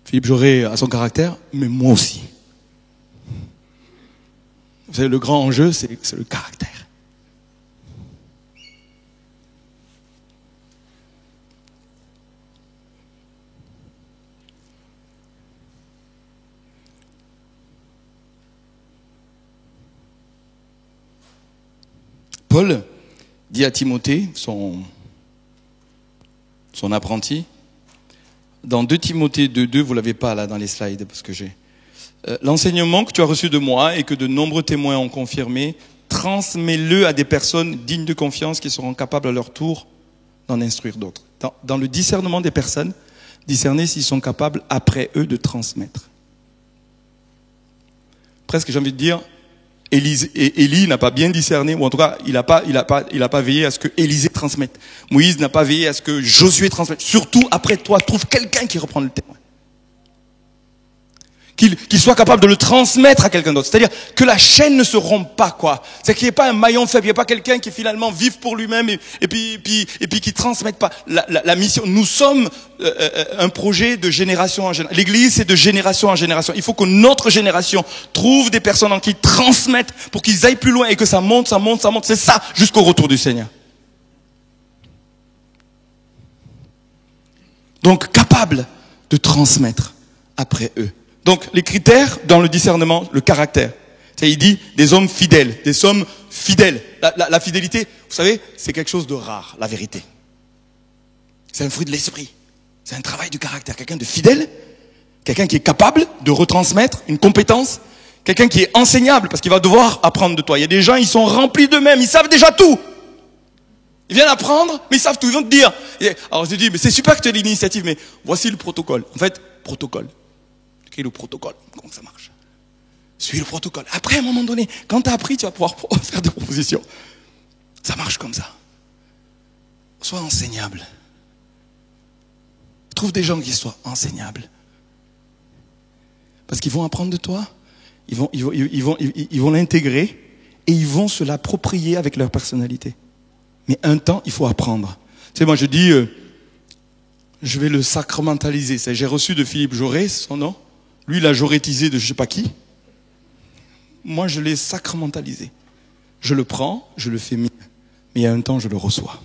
A: Philippe Jaurès a son caractère, mais moi aussi. Vous savez, le grand enjeu, c'est le caractère. Paul dit à Timothée, son apprenti, dans 2 Timothée 2.2, vous ne l'avez pas là dans les slides, parce que j'ai... l'enseignement que tu as reçu de moi et que de nombreux témoins ont confirmé, transmets-le à des personnes dignes de confiance qui seront capables à leur tour d'en instruire d'autres. Dans le discernement des personnes, discerner s'ils sont capables après eux de transmettre. Presque j'ai envie de dire, Élie n'a pas bien discerné, ou en tout cas il n'a pas veillé à ce que Élisée transmette. Moïse n'a pas veillé à ce que Josué transmette. Surtout après toi, trouve quelqu'un qui reprend le témoin. Qu'il soit capable de le transmettre à quelqu'un d'autre. C'est-à-dire que la chaîne ne se rompe pas, quoi. C'est qu'il n'y ait pas un maillon faible, il n'y ait pas quelqu'un qui finalement vive pour lui-même et puis qui ne transmette pas. La mission, nous sommes un projet de génération en génération. L'Église, c'est de génération en génération. Il faut que notre génération trouve des personnes en qui transmettent pour qu'ils aillent plus loin et que ça monte. C'est ça, jusqu'au retour du Seigneur. Donc, capable de transmettre après eux. Donc, les critères dans le discernement, le caractère. Il dit des hommes fidèles, des hommes fidèles. La fidélité, vous savez, c'est quelque chose de rare, la vérité. C'est un fruit de l'esprit. C'est un travail du caractère. Quelqu'un de fidèle, quelqu'un qui est capable de retransmettre une compétence, quelqu'un qui est enseignable, parce qu'il va devoir apprendre de toi. Il y a des gens, ils sont remplis d'eux-mêmes, ils savent déjà tout. Ils viennent apprendre, mais ils savent tout, ils vont te dire. Alors je dis, mais c'est super que tu aies l'initiative, mais voici le protocole. En fait, protocole. Quel est le protocole? Comment ça marche? Suis le protocole. Après, à un moment donné, quand tu as appris, tu vas pouvoir faire des propositions. Ça marche comme ça. Sois enseignable. Trouve des gens qui soient enseignables. Parce qu'ils vont apprendre de toi, ils vont l'intégrer et ils vont se l'approprier avec leur personnalité. Mais un temps, il faut apprendre. Tu sais, moi je dis, je vais le sacramentaliser. J'ai reçu de Philippe Jaurès, son nom. Lui, il l'a jaurétisé de je ne sais pas qui. Moi, je l'ai sacramentalisé. Je le prends, je le fais mien. Mais il y a un temps, je le reçois.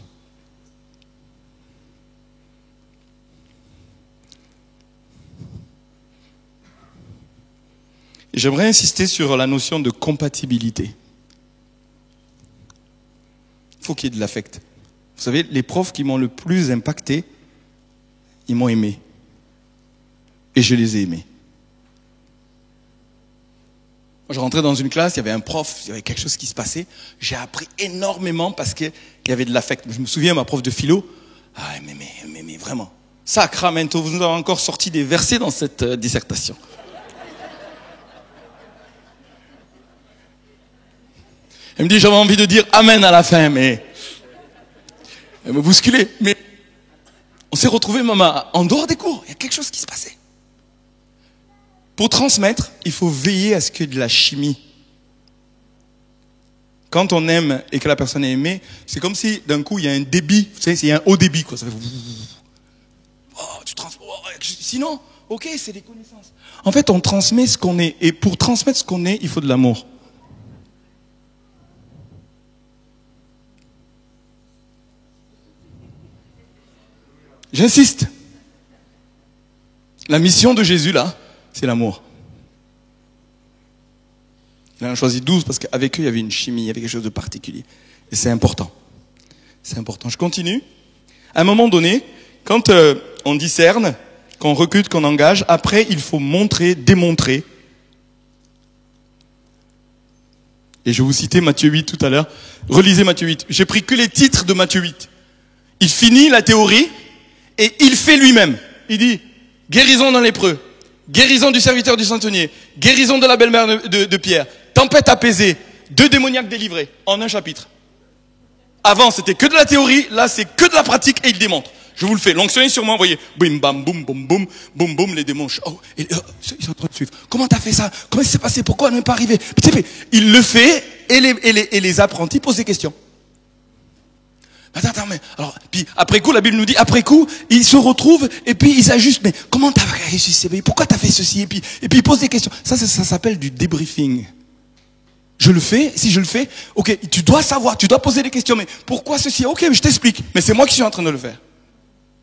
A: Et j'aimerais insister sur la notion de compatibilité. Il faut qu'il y ait de l'affect. Vous savez, les profs qui m'ont le plus impacté, ils m'ont aimé. Et je les ai aimés. Je rentrais dans une classe, il y avait un prof, il y avait quelque chose qui se passait. J'ai appris énormément parce qu'il y avait de l'affect. Je me souviens, ma prof de philo, mais vraiment, Sacramento, vous nous avez encore sorti des versets dans cette dissertation. Elle me dit, j'avais envie de dire amen à la fin, mais elle me bousculait. Mais on s'est retrouvés, maman, en dehors des cours. Il y a quelque chose qui se passait. Pour transmettre, il faut veiller à ce qu'il y ait de la chimie. Quand on aime et que la personne est aimée, c'est comme si d'un coup il y a un débit, vous savez, il y a un haut débit, quoi. Ça fait... Oh, tu transmets. Sinon, ok, c'est des connaissances. En fait, on transmet ce qu'on est. Et pour transmettre ce qu'on est, il faut de l'amour. J'insiste. La mission de Jésus, là, c'est l'amour. Il en a choisi 12 parce qu'avec eux, il y avait une chimie, il y avait quelque chose de particulier. Et c'est important. C'est important. Je continue. À un moment donné, quand on discerne, qu'on recrute, qu'on engage, après, il faut montrer, démontrer. Et je vais vous citer Matthieu 8 tout à l'heure. Relisez Matthieu 8. J'ai pris que les titres de Matthieu 8. Il finit la théorie et il fait lui-même. Il dit, guérison d'un lépreux, guérison du serviteur du centenier, guérison de la belle-mère de Pierre, tempête apaisée, 2 démoniaques délivrés, en un chapitre. Avant, c'était que de la théorie, là, c'est que de la pratique et il démontre. Je vous le fais. L'onction est sur moi, vous voyez. Boum, bam, boum, boum, boum, boum, boum, les démons. Oh, ils sont en train de suivre. Comment t'as fait ça? Comment ça s'est passé? Pourquoi on n'est pas arrivé? Il le fait et les apprentis posent des questions. Attends, mais alors, puis après coup, la Bible nous dit, après coup, ils se retrouvent et puis ils ajustent. Mais comment t'as réussi? Pourquoi t'as fait ceci? Et puis ils posent des questions. Ça s'appelle du débriefing. Je le fais, si je le fais, ok, tu dois savoir, tu dois poser des questions. Mais pourquoi ceci? Ok, je t'explique. Mais c'est moi qui suis en train de le faire.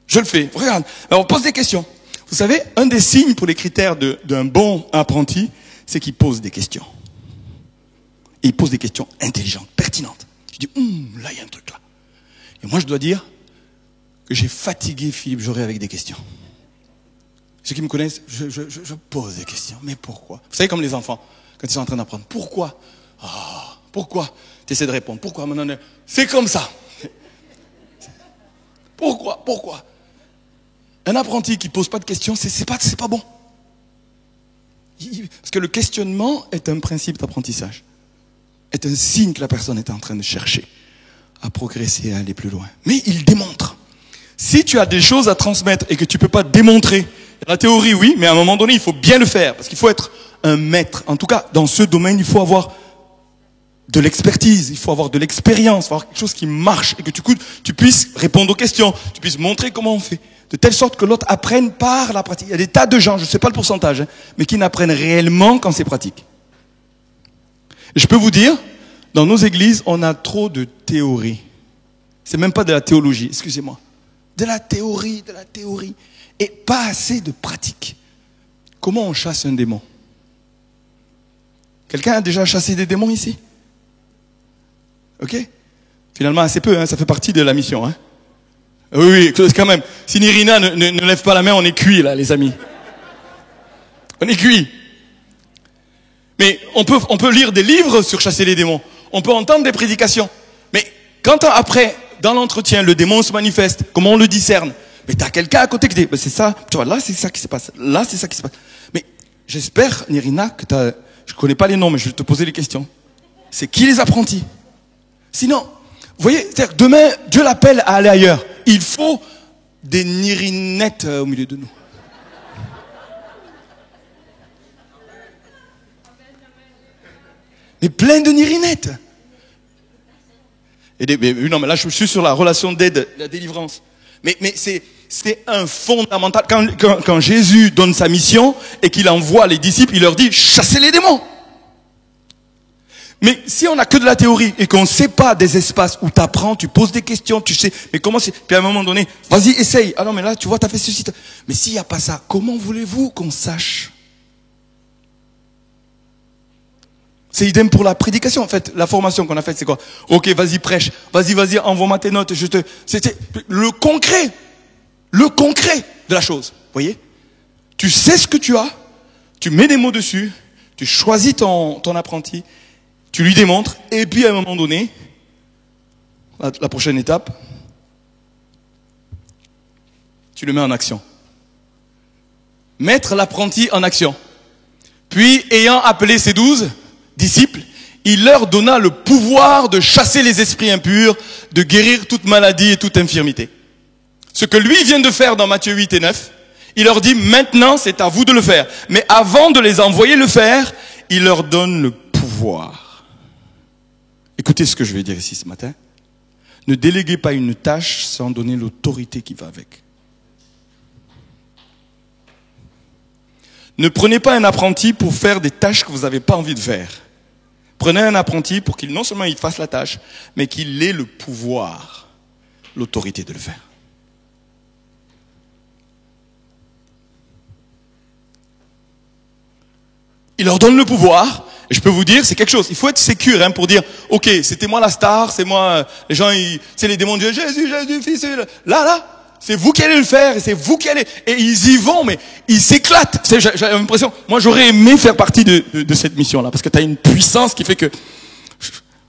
A: Je le fais. Regarde. Alors, on pose des questions. Vous savez, un des signes pour les critères d'un bon apprenti, c'est qu'il pose des questions. Et il pose des questions intelligentes, pertinentes. Je dis, là, il y a un truc là. Et moi, je dois dire que j'ai fatigué Philippe Jaurès avec des questions. Ceux qui me connaissent, je pose des questions. Mais pourquoi? Vous savez, comme les enfants, quand ils sont en train d'apprendre. Pourquoi? Pourquoi? Tu essaies de répondre. Pourquoi? Maintenant, c'est comme ça. Pourquoi? Un apprenti qui pose pas de questions, c'est pas bon. Parce que le questionnement est un principe d'apprentissage. Est un signe que la personne est en train de chercher à progresser, à aller plus loin. Mais il démontre. Si tu as des choses à transmettre et que tu peux pas démontrer, la théorie oui, mais à un moment donné, il faut bien le faire. Parce qu'il faut être un maître. En tout cas, dans ce domaine, il faut avoir de l'expertise, il faut avoir de l'expérience, il faut avoir quelque chose qui marche et que tu puisses répondre aux questions, tu puisses montrer comment on fait. De telle sorte que l'autre apprenne par la pratique. Il y a des tas de gens, je ne sais pas le pourcentage, mais qui n'apprennent réellement quand c'est pratique. Et je peux vous dire, dans nos églises, on a trop de théorie. C'est même pas de la théologie, excusez-moi. De la théorie. Et pas assez de pratique. Comment on chasse un démon? Quelqu'un a déjà chassé des démons ici? Ok? Finalement, assez peu, hein, ça fait partie de la mission. Hein. Oui, quand même. Si Nirina ne lève pas la main, on est cuit, là, les amis. On est cuit. Mais on peut lire des livres sur chasser les démons. On peut entendre des prédications. Mais quand après, dans l'entretien, le démon se manifeste, comment on le discerne? Mais t'as quelqu'un à côté qui dit, c'est ça, tu vois, là c'est ça qui se passe, là c'est ça qui se passe. Mais j'espère, Nirina, que je connais pas les noms, mais je vais te poser les questions. C'est qui les apprentis? Sinon, vous voyez, c'est-à-dire demain, Dieu l'appelle à aller ailleurs. Il faut des Nirinettes au milieu de nous. Mais plein de Nirinettes. Non, mais là, je suis sur la relation d'aide, la délivrance. Mais c'est un fondamental. Quand Jésus donne sa mission et qu'il envoie les disciples, il leur dit, chassez les démons. Mais si on n'a que de la théorie et qu'on ne sait pas des espaces où tu apprends, tu poses des questions, tu sais, mais comment c'est... Puis à un moment donné, vas-y, essaye. Ah non, mais là, tu vois, tu as fait ceci. Mais s'il n'y a pas ça, comment voulez-vous qu'on sache? C'est idem pour la prédication, en fait. La formation qu'on a faite, c'est quoi? Ok, vas-y, prêche. Vas-y, envoie-moi tes notes. C'était le concret de la chose. Vous voyez? Tu sais ce que tu as, tu mets des mots dessus, tu choisis ton apprenti, tu lui démontres, et puis à un moment donné, la prochaine étape, tu le mets en action. Mettre l'apprenti en action. Puis, ayant appelé ses 12 disciples, il leur donna le pouvoir de chasser les esprits impurs, de guérir toute maladie et toute infirmité. Ce que lui vient de faire dans Matthieu 8 et 9, il leur dit maintenant c'est à vous de le faire. Mais avant de les envoyer le faire, il leur donne le pouvoir. Écoutez ce que je vais dire ici ce matin. Ne déléguez pas une tâche sans donner l'autorité qui va avec. Ne prenez pas un apprenti pour faire des tâches que vous n'avez pas envie de faire. Prenez un apprenti pour qu'il non seulement il fasse la tâche, mais qu'il ait le pouvoir, l'autorité de le faire. Il leur donne le pouvoir, et je peux vous dire, c'est quelque chose. Il faut être sécure pour dire, ok, c'était moi la star, c'est moi, les gens, c'est les démons de Dieu, Jésus, fils, là, c'est vous qui allez le faire, et c'est vous qui allez, et ils y vont, mais ils s'éclatent. J'ai l'impression, moi j'aurais aimé faire partie de cette mission-là, parce que tu as une puissance qui fait que,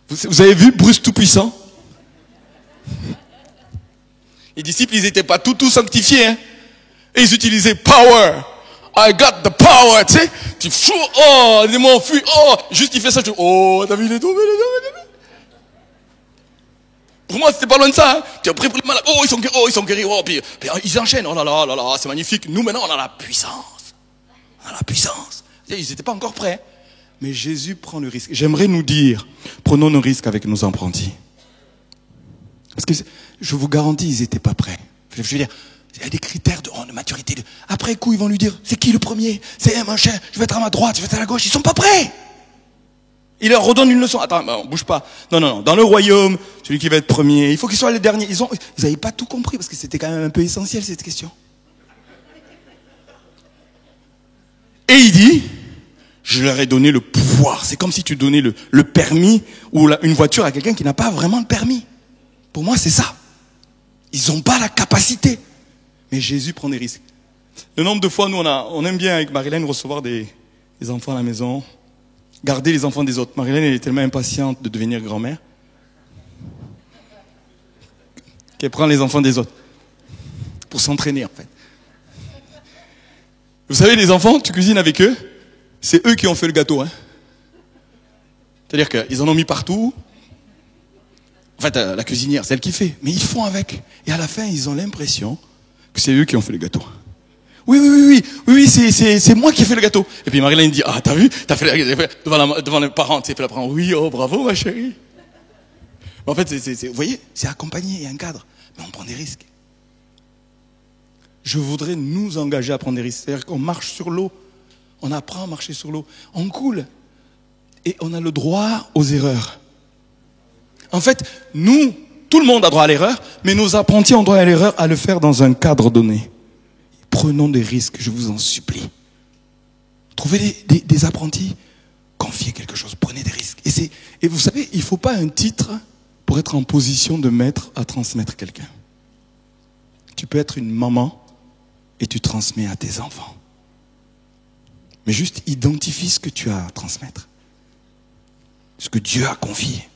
A: vous avez vu Bruce Tout-Puissant? Les disciples, ils n'étaient pas tout sanctifiés, et ils utilisaient power. I got the power, tu sais. Tu fous, oh, les démons fuient, oh, juste il fait ça, tu oh, t'as vu, il est tombé. Pour moi, c'était pas loin de ça, Tu as pris le malade, oh, ils sont guéris, oh, puis ils enchaînent, oh là là, c'est magnifique. Nous, maintenant, on a la puissance. Ils n'étaient pas encore prêts. Mais Jésus prend le risque. J'aimerais nous dire, prenons nos risques avec nos apprentis. Parce que, je vous garantis, ils n'étaient pas prêts. Je veux dire, il y a des critères de maturité. Après coup, ils vont lui dire, c'est qui le premier? C'est un machin, je vais être à ma droite, je vais être à la gauche. Ils sont pas prêts. Il leur redonne une leçon. Attends, on bouge pas. Non. Dans le royaume, celui qui va être premier, il faut qu'il soit le dernier. Ils n'avaient pas tout compris parce que c'était quand même un peu essentiel cette question. Et il dit, je leur ai donné le pouvoir. C'est comme si tu donnais le permis ou une voiture à quelqu'un qui n'a pas vraiment le permis. Pour moi, c'est ça. Ils n'ont pas la capacité. Mais Jésus prend des risques. Le nombre de fois, nous, on aime bien avec Marilyn recevoir des enfants à la maison, garder les enfants des autres. Marilyn, elle est tellement impatiente de devenir grand-mère qu'elle prend les enfants des autres pour s'entraîner, en fait. Vous savez, les enfants, tu cuisines avec eux, c'est eux qui ont fait le gâteau. C'est-à-dire qu'ils en ont mis partout. En fait, la cuisinière, c'est elle qui fait. Mais ils font avec. Et à la fin, ils ont l'impression que c'est eux qui ont fait le gâteau. Oui, c'est moi qui ai fait le gâteau. Et puis Marilyn dit, ah, t'as vu, devant les parents, tu sais, fait la parent, oui, oh, bravo, ma chérie. En fait, vous voyez, c'est accompagné, il y a un cadre. Mais on prend des risques. Je voudrais nous engager à prendre des risques. C'est-à-dire qu'on marche sur l'eau. On apprend à marcher sur l'eau. On coule. Et on a le droit aux erreurs. En fait, nous, tout le monde a droit à l'erreur, mais nos apprentis ont droit à l'erreur à le faire dans un cadre donné. Prenons des risques, je vous en supplie. Trouvez des apprentis, confiez quelque chose, prenez des risques. Et vous savez, il ne faut pas un titre pour être en position de maître à transmettre quelqu'un. Tu peux être une maman et tu transmets à tes enfants. Mais juste identifie ce que tu as à transmettre. Ce que Dieu a confié.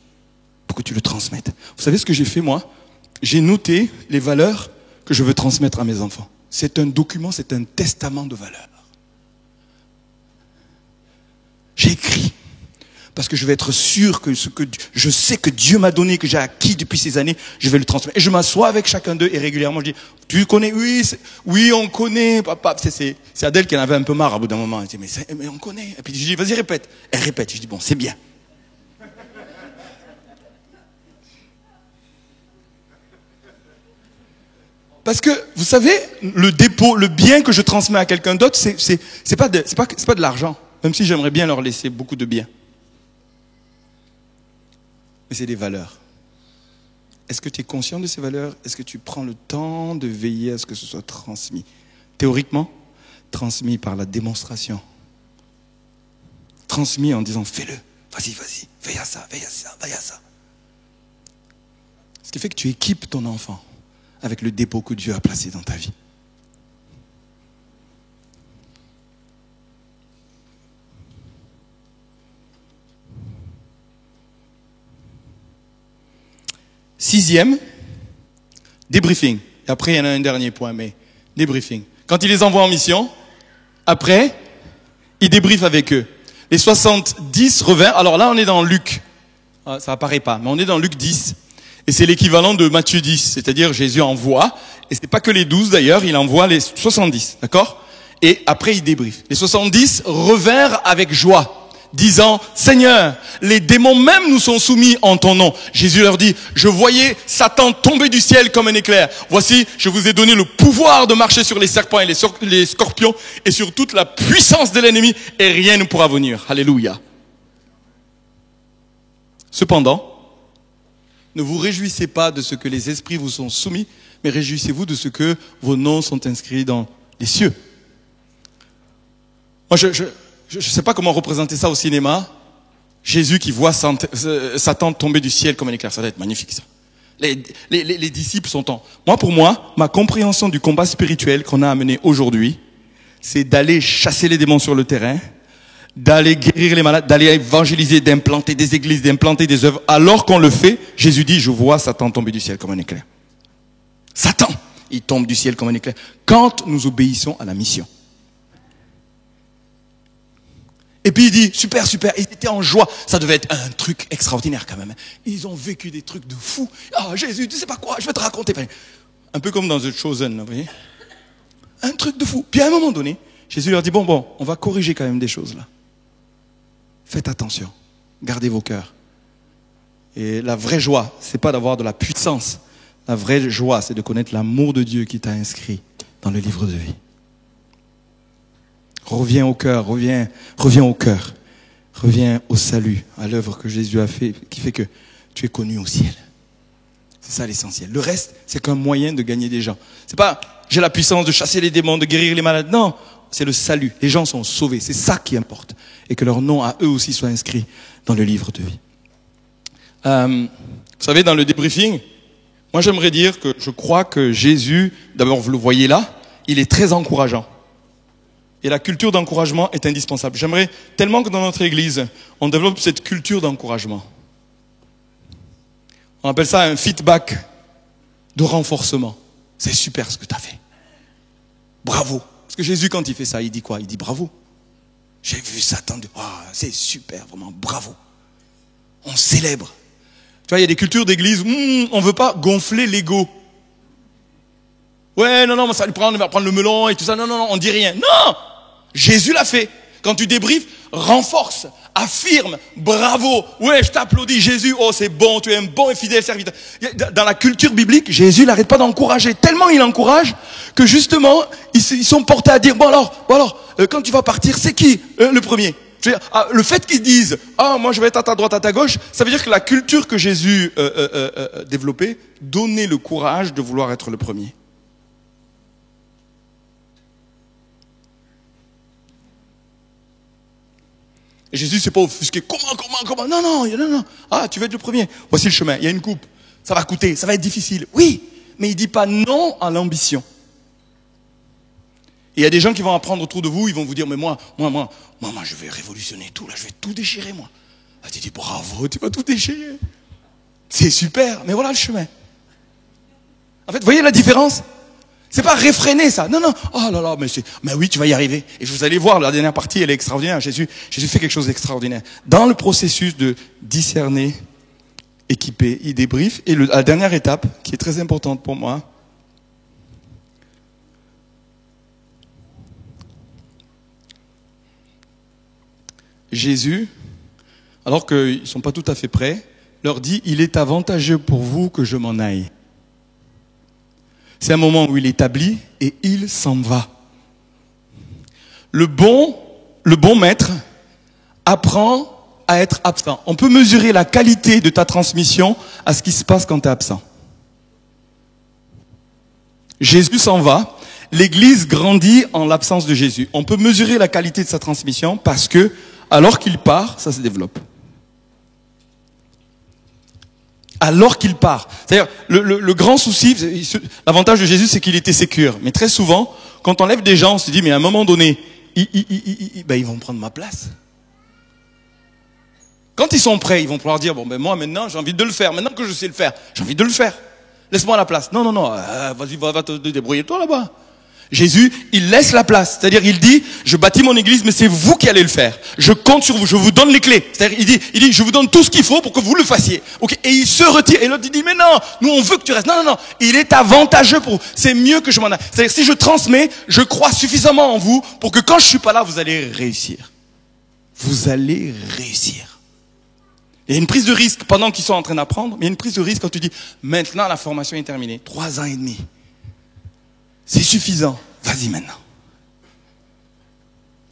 A: Pour que tu le transmettes. Vous savez ce que j'ai fait moi? J'ai noté les valeurs que je veux transmettre à mes enfants. C'est un document, c'est un testament de valeurs. J'ai écrit. Parce que je vais être sûr que ce que je sais que Dieu m'a donné, que j'ai acquis depuis ces années, je vais le transmettre. Et je m'assois avec chacun d'eux et régulièrement je dis, tu connais? Oui, on connaît, papa. C'est Adèle qui en avait un peu marre à bout d'un moment. Elle dit, mais on connaît. Et puis je dis, vas-y, répète. Elle répète. Je dis, bon, c'est bien. Parce que, vous savez, le dépôt, le bien que je transmets à quelqu'un d'autre, c'est pas de l'argent. Même si j'aimerais bien leur laisser beaucoup de biens. Mais c'est des valeurs. Est-ce que tu es conscient de ces valeurs? Est-ce que tu prends le temps de veiller à ce que ce soit transmis? Théoriquement, transmis par la démonstration. Transmis en disant, fais-le. Vas-y, veille à ça. Ce qui fait que tu équipes ton enfant avec le dépôt que Dieu a placé dans ta vie. Sixième, débriefing. Et après, il y en a un dernier point, mais débriefing. Quand il les envoie en mission, après, il débriefe avec eux. Les 70 revinrent. Alors là, on est dans Luc. Ça apparaît pas, mais on est dans Luc 10. Et c'est l'équivalent de Matthieu 10. C'est-à-dire, Jésus envoie. Et c'est pas que les 12 d'ailleurs, il envoie les 70. D'accord? Et après, il débriefe. Les 70 revinrent avec joie, disant, Seigneur, les démons même nous sont soumis en ton nom. Jésus leur dit, je voyais Satan tomber du ciel comme un éclair. Voici, je vous ai donné le pouvoir de marcher sur les serpents et les scorpions et sur toute la puissance de l'ennemi et rien ne pourra venir. Alléluia. Cependant, ne vous réjouissez pas de ce que les esprits vous sont soumis, mais réjouissez-vous de ce que vos noms sont inscrits dans les cieux. Moi, je ne sais pas comment représenter ça au cinéma. Jésus qui voit Satan tomber du ciel comme un éclair. Ça doit être magnifique, ça. Les disciples sont en... Pour moi, ma compréhension du combat spirituel qu'on a à mener aujourd'hui, c'est d'aller chasser les démons sur le terrain, d'aller guérir les malades, d'aller évangéliser, d'implanter des églises, d'implanter des œuvres. Alors qu'on le fait, Jésus dit, je vois Satan tomber du ciel comme un éclair. Satan, il tombe du ciel comme un éclair. Quand nous obéissons à la mission. Et puis il dit, super, ils étaient en joie. Ça devait être un truc extraordinaire quand même. Ils ont vécu des trucs de fou. Ah, Jésus, tu sais pas quoi, je vais te raconter. Un peu comme dans The Chosen, vous voyez. Un truc de fou. Puis à un moment donné, Jésus leur dit, bon, on va corriger quand même des choses là. Faites attention. Gardez vos cœurs. Et la vraie joie, c'est pas d'avoir de la puissance. La vraie joie, c'est de connaître l'amour de Dieu qui t'a inscrit dans le livre de vie. Reviens au cœur, reviens au cœur. Reviens au salut, à l'œuvre que Jésus a fait, qui fait que tu es connu au ciel. C'est ça l'essentiel. Le reste, c'est qu'un moyen de gagner des gens. C'est pas, j'ai la puissance de chasser les démons, de guérir les malades. Non, c'est le salut. Les gens sont sauvés. C'est ça qui importe. Et que leur nom à eux aussi soit inscrit dans le livre de vie. Vous savez, dans le débriefing, moi j'aimerais dire que je crois que Jésus, d'abord vous le voyez là, il est très encourageant. Et la culture d'encouragement est indispensable. J'aimerais tellement que dans notre église, on développe cette culture d'encouragement. On appelle ça un feedback de renforcement. C'est super ce que tu as fait. Bravo. Parce que Jésus, quand il fait ça, il dit quoi? Il dit bravo. J'ai vu Satan. C'est super, vraiment, bravo. On célèbre. Tu vois, il y a des cultures d'église, on ne veut pas gonfler l'ego. Ouais, non, ça on va prendre le melon et tout ça. Non, on dit rien. Non! Jésus l'a fait. Quand tu débriefes, renforce, affirme, bravo. Ouais, je t'applaudis, Jésus. Oh, c'est bon, tu es un bon et fidèle serviteur. Dans la culture biblique, Jésus n'arrête pas d'encourager. Tellement il encourage que justement, ils sont portés à dire, bon alors, quand tu vas partir, c'est qui le premier? Je veux dire, le fait qu'ils disent, moi je vais être à ta droite, à ta gauche, ça veut dire que la culture que Jésus développait donnait le courage de vouloir être le premier. Et Jésus s'est pas offusqué. Comment? Non. Ah, tu veux être le premier. Voici le chemin. Il y a une coupe. Ça va coûter. Ça va être difficile. Oui. Mais il dit pas non à l'ambition. Et il y a des gens qui vont apprendre autour de vous. Ils vont vous dire, mais moi, je vais révolutionner tout. Là, je vais tout déchirer, moi. Ah, tu dis, bravo, tu vas tout déchirer. C'est super. Mais voilà le chemin. En fait, vous voyez la différence? C'est pas réfréner ça. Non. Oh là là, mais oui, tu vas y arriver. Et vous allez voir, la dernière partie, elle est extraordinaire. Jésus fait quelque chose d'extraordinaire. Dans le processus de discerner, équiper, il débriefe. Et la dernière étape, qui est très importante pour moi, Jésus, alors qu'ils ne sont pas tout à fait prêts, leur dit, il est avantageux pour vous que je m'en aille. C'est un moment où il établit et il s'en va. Le bon maître apprend à être absent. On peut mesurer la qualité de ta transmission à ce qui se passe quand tu es absent. Jésus s'en va. L'Église grandit en l'absence de Jésus. On peut mesurer la qualité de sa transmission parce que, alors qu'il part, ça se développe. Alors qu'il part. C'est-à-dire, le grand souci, l'avantage de Jésus, c'est qu'il était sécure. Mais très souvent, quand on lève des gens, on se dit, mais à un moment donné, ils vont prendre ma place. Quand ils sont prêts, ils vont pouvoir dire, moi maintenant, j'ai envie de le faire. Maintenant que je sais le faire, j'ai envie de le faire. Laisse-moi la place. Non, vas-y, va te débrouiller toi là-bas. Jésus, il laisse la place. C'est-à-dire, il dit, je bâtis mon église, mais c'est vous qui allez le faire. Je compte sur vous, je vous donne les clés. C'est-à-dire, il dit, je vous donne tout ce qu'il faut pour que vous le fassiez. Okay? Et il se retire. Et l'autre, il dit, mais non, nous, on veut que tu restes. Non, non, non. Il est avantageux pour vous. C'est mieux que je m'en aille. C'est-à-dire, si je transmets, je crois suffisamment en vous pour que quand je suis pas là, vous allez réussir. Vous allez réussir. Il y a une prise de risque pendant qu'ils sont en train d'apprendre, mais il y a une prise de risque quand tu dis, maintenant, la formation est terminée. 3 ans et demi. C'est suffisant. Vas-y maintenant.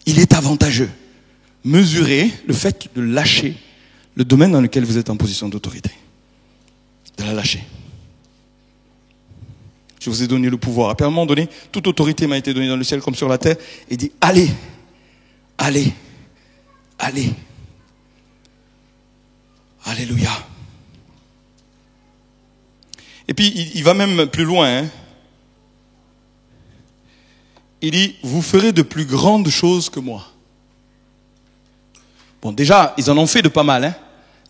A: Il est avantageux. Mesurez le fait de lâcher le domaine dans lequel vous êtes en position d'autorité. De la lâcher. Je vous ai donné le pouvoir. À un moment donné, toute autorité m'a été donnée dans le ciel comme sur la terre. Et dit, allez, allez, allez. Alléluia. Et puis, il va même plus loin, hein. Il dit, vous ferez de plus grandes choses que moi. Bon, déjà, ils en ont fait de pas mal, hein.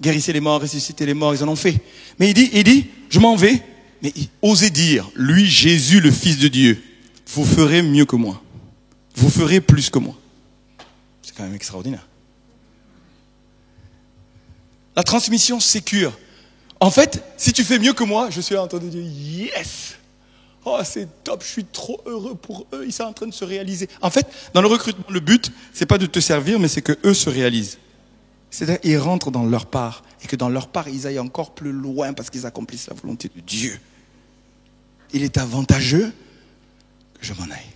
A: Guérissez les morts, ressuscitez les morts, ils en ont fait. Mais il dit, je m'en vais. Mais osez dire, lui, Jésus, le Fils de Dieu, vous ferez mieux que moi. Vous ferez plus que moi. C'est quand même extraordinaire. La transmission sécure. En fait, si tu fais mieux que moi, je suis là en train de dire, yes! Oh, c'est top, je suis trop heureux pour eux, ils sont en train de se réaliser. En fait, dans le recrutement, le but, c'est pas de te servir, mais c'est que eux se réalisent. C'est-à-dire, ils rentrent dans leur part, et que dans leur part, ils aillent encore plus loin parce qu'ils accomplissent la volonté de Dieu. Il est avantageux que je m'en aille.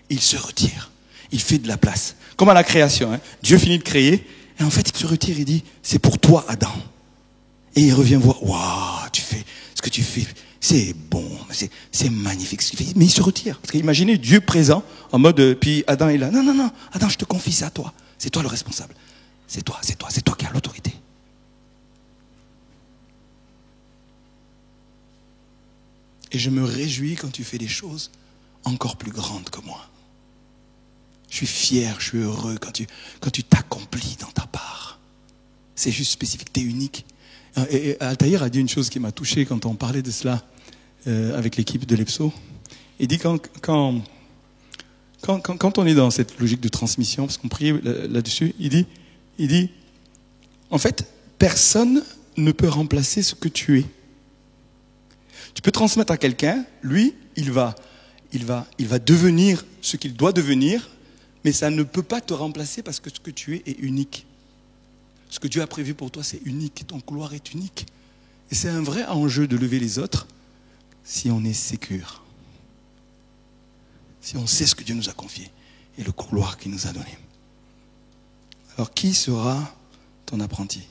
A: Il se retire. Il fait de la place. Comme à la création, hein. Dieu finit de créer, et en fait, il se retire, il dit, c'est pour toi, Adam. Et il revient voir, waouh, tu fais ce que tu fais. C'est bon, c'est magnifique ce qu'il fait. Mais il se retire. Parce qu'imaginez Dieu présent, en mode, puis Adam est là. Non, non, non, Adam, je te confie ça à toi. C'est toi le responsable. C'est toi qui as l'autorité. Et je me réjouis quand tu fais des choses encore plus grandes que moi. Je suis fier, je suis heureux quand tu t'accomplis dans ta part. C'est juste spécifique, tu es unique. Et Altaïr a dit une chose qui m'a touché quand on parlait de cela avec l'équipe de l'EPSO. Il dit quand on est dans cette logique de transmission, parce qu'on priait là-dessus, il dit, en fait, personne ne peut remplacer ce que tu es. Tu peux transmettre à quelqu'un, lui, il va devenir ce qu'il doit devenir, mais ça ne peut pas te remplacer parce que ce que tu es est unique. Ce que Dieu a prévu pour toi, c'est unique. Ton couloir est unique. Et c'est un vrai enjeu de lever les autres si on est sécure. Si on sait ce que Dieu nous a confié et le couloir qu'il nous a donné. Alors, qui sera ton apprenti ?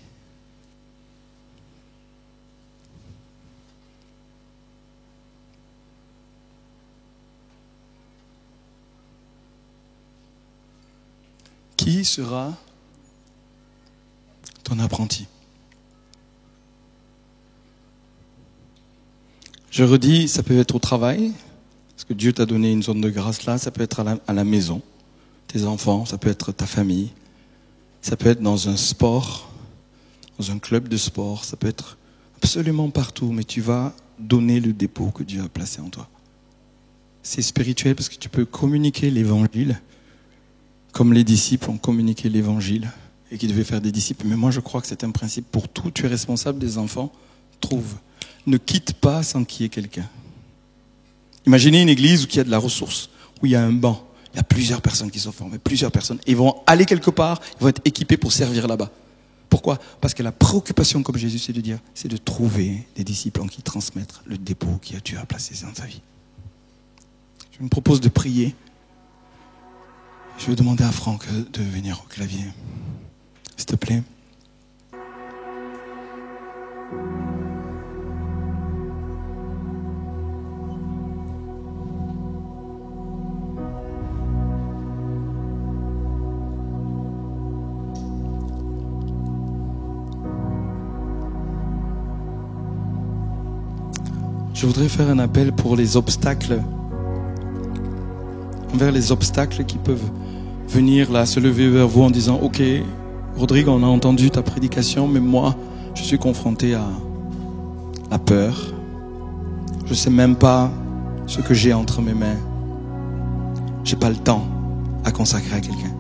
A: Qui sera ton apprenti? Je redis, ça peut être au travail, parce que Dieu t'a donné une zone de grâce là, ça peut être à la maison, tes enfants, ça peut être ta famille, ça peut être dans un sport, dans un club de sport, ça peut être absolument partout, mais tu vas donner le dépôt que Dieu a placé en toi. C'est spirituel parce que tu peux communiquer l'évangile comme les disciples ont communiqué l'évangile et qui devaient faire des disciples. Mais moi, je crois que c'est un principe pour tout. Tu es responsable des enfants, trouve. Ne quitte pas sans qu'il y ait quelqu'un. Imaginez une église où il y a de la ressource, où il y a un banc. Il y a plusieurs personnes qui sont formées, plusieurs personnes. Ils vont aller quelque part, ils vont être équipés pour servir là-bas. Pourquoi ? Parce que la préoccupation, comme Jésus, c'est de trouver des disciples en qui transmettre le dépôt que Dieu a placé dans ta vie. Je me propose de prier. Je vais demander à Franck de venir au clavier. S'il te plaît. Je voudrais faire un appel pour les obstacles, envers les obstacles qui peuvent venir là, se lever vers vous en disant « Ok, Rodrigue, on a entendu ta prédication, mais moi, je suis confronté à la peur. Je ne sais même pas ce que j'ai entre mes mains. j'ai pas le temps à consacrer à quelqu'un.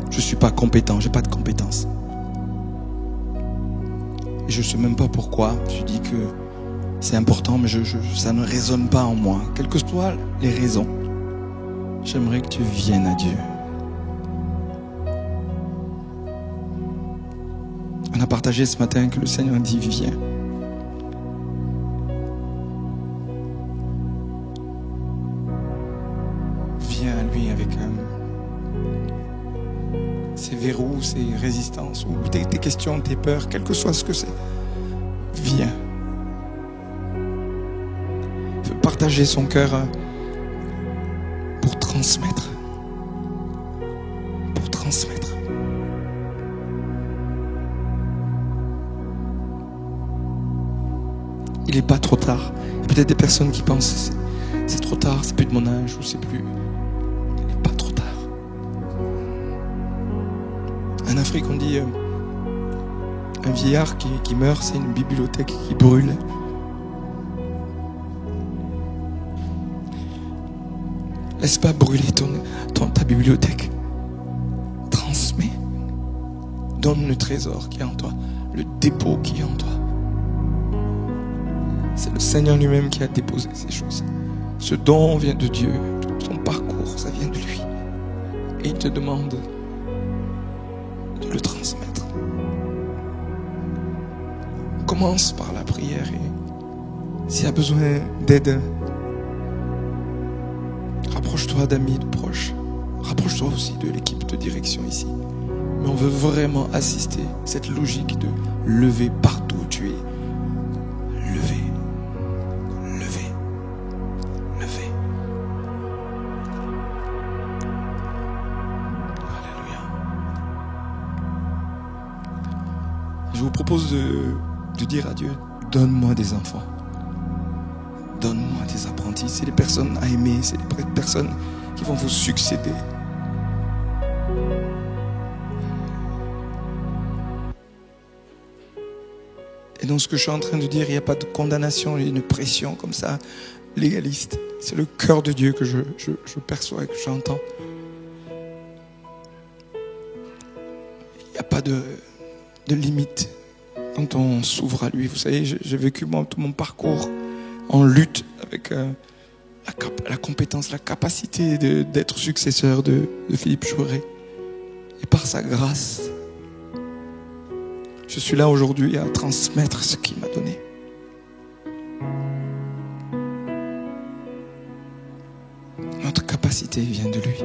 A: Je suis pas compétent, j'ai pas de compétences. Et je sais même pas pourquoi. Je dis que c'est important, mais ça ne résonne pas en moi. Quelles que soient les raisons, j'aimerais que tu viennes à Dieu. On a partagé ce matin que le Seigneur dit viens. Viens à lui avec ses verrous, ses résistances, ou tes questions, tes peurs, quel que soit ce que c'est. Viens. Il veut partager son cœur pour transmettre. Pour transmettre. Il n'est pas trop tard. Il y a peut-être des personnes qui pensent c'est trop tard, c'est plus de mon âge, ou c'est plus... Il n'est pas trop tard. En Afrique, on dit un vieillard qui meurt, c'est une bibliothèque qui brûle. Laisse pas brûler ta bibliothèque. Transmets. Donne le trésor qui est en toi, le dépôt qui est en toi. C'est le Seigneur lui-même qui a déposé ces choses. Ce don vient de Dieu. Tout ton parcours, ça vient de lui. Et il te demande de le transmettre. Commence par la prière et s'il y a besoin d'aide, rapproche-toi d'amis, de proches. Rapproche-toi aussi de l'équipe de direction ici. Mais on veut vraiment assister à cette logique de lever partout où tu es. Lever. Lever. Lever. Alléluia. Je vous propose de dire à Dieu, donne-moi des enfants. Donne-moi des apprentis. C'est les personnes à aimer, c'est les personnes qui vont vous succéder. Et dans ce que je suis en train de dire, il n'y a pas de condamnation, il y a une pression comme ça, légaliste. C'est le cœur de Dieu que je perçois et que j'entends. Il n'y a pas de limite quand on s'ouvre à lui. Vous savez, j'ai vécu tout mon parcours en lutte avec la compétence, la capacité d'être successeur de Philippe Jouret. Et par sa grâce, je suis là aujourd'hui à transmettre ce qu'il m'a donné. Notre capacité vient de lui.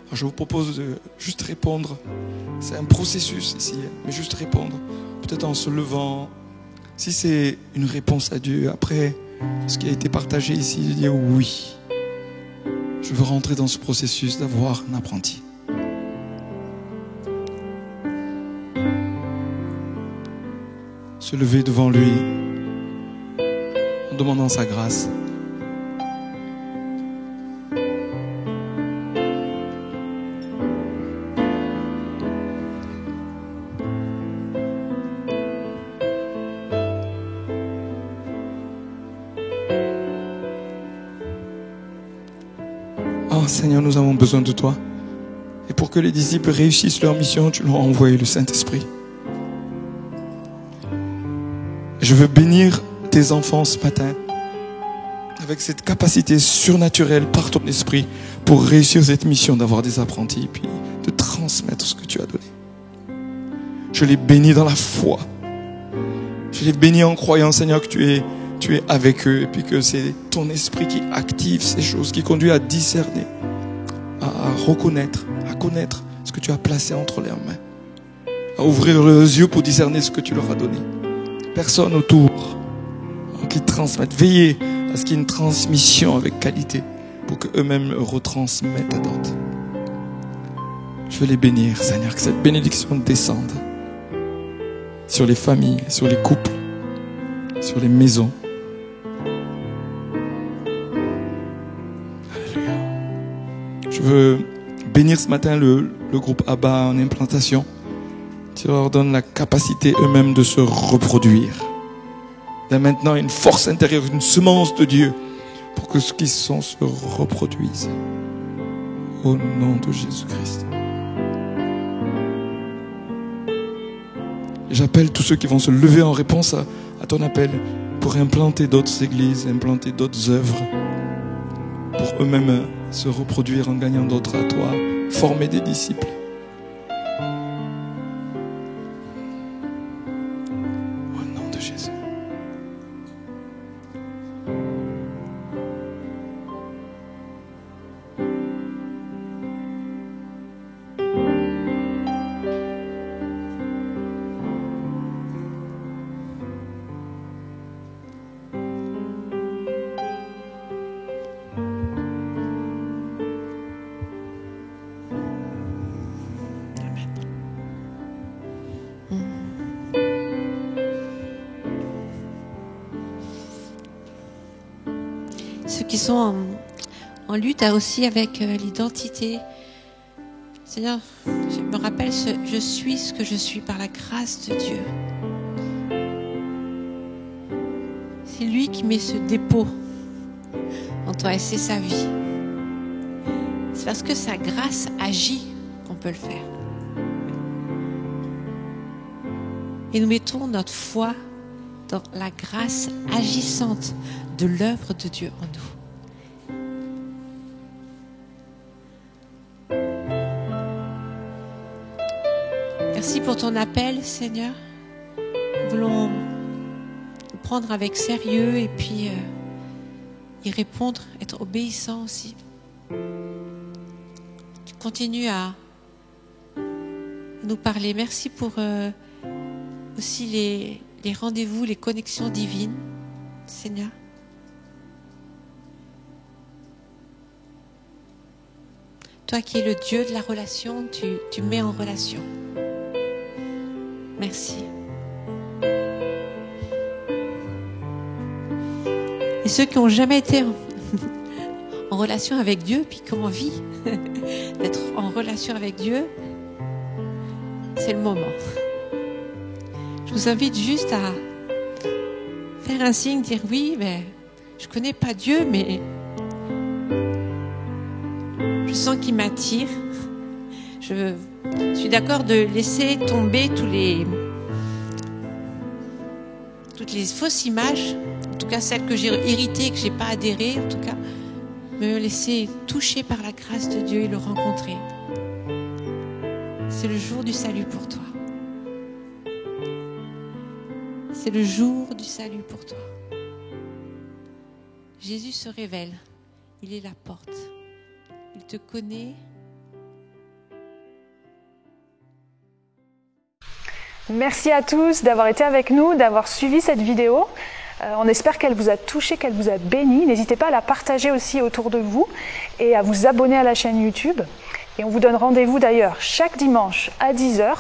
A: Alors je vous propose de juste répondre. C'est un processus ici, mais juste répondre. Peut-être en se levant. Si c'est une réponse à Dieu, après ce qui a été partagé ici, de dire oui. Je veux rentrer dans ce processus d'avoir un apprenti. Se lever devant lui en demandant sa grâce. Oh Seigneur, nous avons besoin de toi. Et pour que les disciples réussissent leur mission, tu leur as envoyé le Saint-Esprit. Je veux bénir tes enfants ce matin avec cette capacité surnaturelle par ton esprit pour réussir cette mission d'avoir des apprentis et puis de transmettre ce que tu as donné. Je les bénis dans la foi. Je les bénis en croyant, Seigneur, que tu es avec eux et puis que c'est ton esprit qui active ces choses, qui conduit à discerner, à reconnaître, à connaître ce que tu as placé entre leurs mains, à ouvrir leurs yeux pour discerner ce que tu leur as donné. Personne autour qui transmettent. Veillez à ce qu'il y ait une transmission avec qualité pour qu'eux-mêmes le retransmettent à d'autres. Je veux les bénir, Seigneur, que cette bénédiction descende sur les familles, sur les couples, sur les maisons. Alléluia. Je veux bénir ce matin le groupe Abba en implantation. Tu leur donnes la capacité eux-mêmes de se reproduire, dès maintenant une force intérieure, une semence de Dieu pour que ce qui sont se reproduise. Au nom de Jésus-Christ. J'appelle tous ceux qui vont se lever en réponse à ton appel pour implanter d'autres églises, implanter d'autres œuvres, pour eux-mêmes se reproduire en gagnant d'autres à toi, former des disciples. Au nom de Jésus.
B: Ceux qui sont en lutte aussi avec l'identité. Seigneur, je me rappelle, je suis ce que je suis par la grâce de Dieu. C'est lui qui met ce dépôt en toi et c'est sa vie. C'est parce que sa grâce agit qu'on peut le faire. Et nous mettons notre foi dans la grâce agissante de l'œuvre de Dieu en nous. Merci pour ton appel, Seigneur. Nous voulons le prendre avec sérieux et puis y répondre, être obéissant aussi. Tu continues à nous parler. Merci pour aussi les rendez-vous, les connexions divines, Seigneur. Toi qui es le Dieu de la relation, tu mets en relation. Merci. Et ceux qui n'ont jamais été en relation avec Dieu, puis qui ont envie d'être en relation avec Dieu, c'est le moment. Je vous invite juste à faire un signe, dire oui, mais je ne connais pas Dieu, mais je sens qu'il m'attire. Je suis d'accord de laisser tomber toutes les fausses images, en tout cas celles que j'ai héritées, que je n'ai pas adhérées, en tout cas, me laisser toucher par la grâce de Dieu et le rencontrer. C'est le jour du salut pour toi. C'est le jour du salut pour toi. Jésus se révèle. Il est la porte. Il te connaît.
C: Merci à tous d'avoir été avec nous, d'avoir suivi cette vidéo. On espère qu'elle vous a touché, qu'elle vous a béni. N'hésitez pas à la partager aussi autour de vous et à vous abonner à la chaîne YouTube. Et on vous donne rendez-vous d'ailleurs chaque dimanche à 10h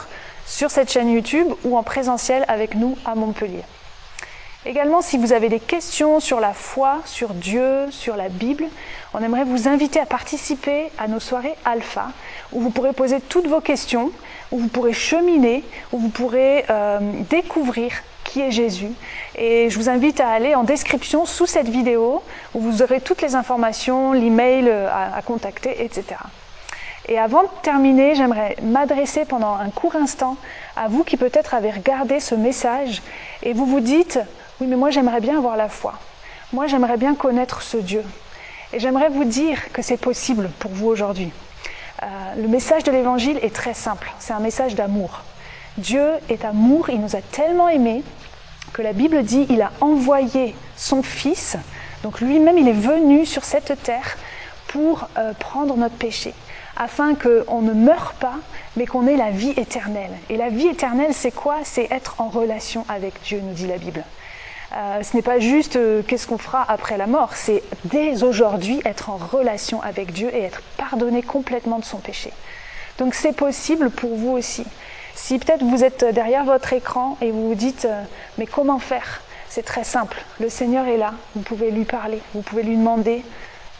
C: sur cette chaîne YouTube ou en présentiel avec nous à Montpellier. Également, si vous avez des questions sur la foi, sur Dieu, sur la Bible, on aimerait vous inviter à participer à nos soirées Alpha, où vous pourrez poser toutes vos questions, où vous pourrez cheminer, où vous pourrez découvrir qui est Jésus. Et je vous invite à aller en description sous cette vidéo, où vous aurez toutes les informations, l'email à contacter, etc. Et avant de terminer, j'aimerais m'adresser pendant un court instant à vous qui peut-être avez regardé ce message et vous vous dites « Oui, mais moi j'aimerais bien avoir la foi. Moi j'aimerais bien connaître ce Dieu. » Et j'aimerais vous dire que c'est possible pour vous aujourd'hui. Le message de l'Évangile est très simple, c'est un message d'amour. Dieu est amour, il nous a tellement aimés que la Bible dit qu'il a envoyé son Fils, donc lui-même il est venu sur cette terre pour prendre notre péché, afin qu'on ne meure pas, mais qu'on ait la vie éternelle. Et la vie éternelle, c'est quoi? C'est être en relation avec Dieu, nous dit la Bible. Ce n'est pas juste qu'est-ce qu'on fera après la mort, c'est dès aujourd'hui être en relation avec Dieu et être pardonné complètement de son péché. Donc c'est possible pour vous aussi. Si peut-être vous êtes derrière votre écran et vous vous dites « mais comment faire ?» C'est très simple, le Seigneur est là, vous pouvez lui parler, vous pouvez lui demander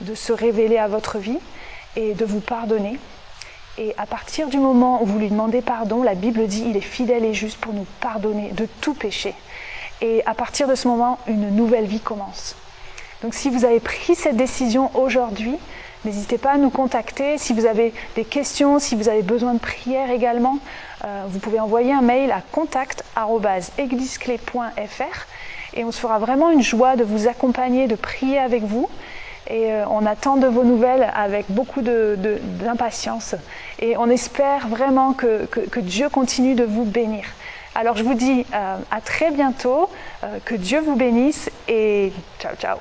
C: de se révéler à votre vie et de vous pardonner. Et à partir du moment où vous lui demandez pardon, la Bible dit « il est fidèle et juste pour nous pardonner de tout péché ». et à partir de ce moment, une nouvelle vie commence. Donc si vous avez pris cette décision aujourd'hui, n'hésitez pas à nous contacter. Si vous avez des questions, si vous avez besoin de prière également, vous pouvez envoyer un mail à contact@egliseclé.fr et on se fera vraiment une joie de vous accompagner, de prier avec vous. Et on attend de vos nouvelles avec beaucoup d'impatience. Et on espère vraiment que Dieu continue de vous bénir. Alors je vous dis à très bientôt, que Dieu vous bénisse et ciao ciao.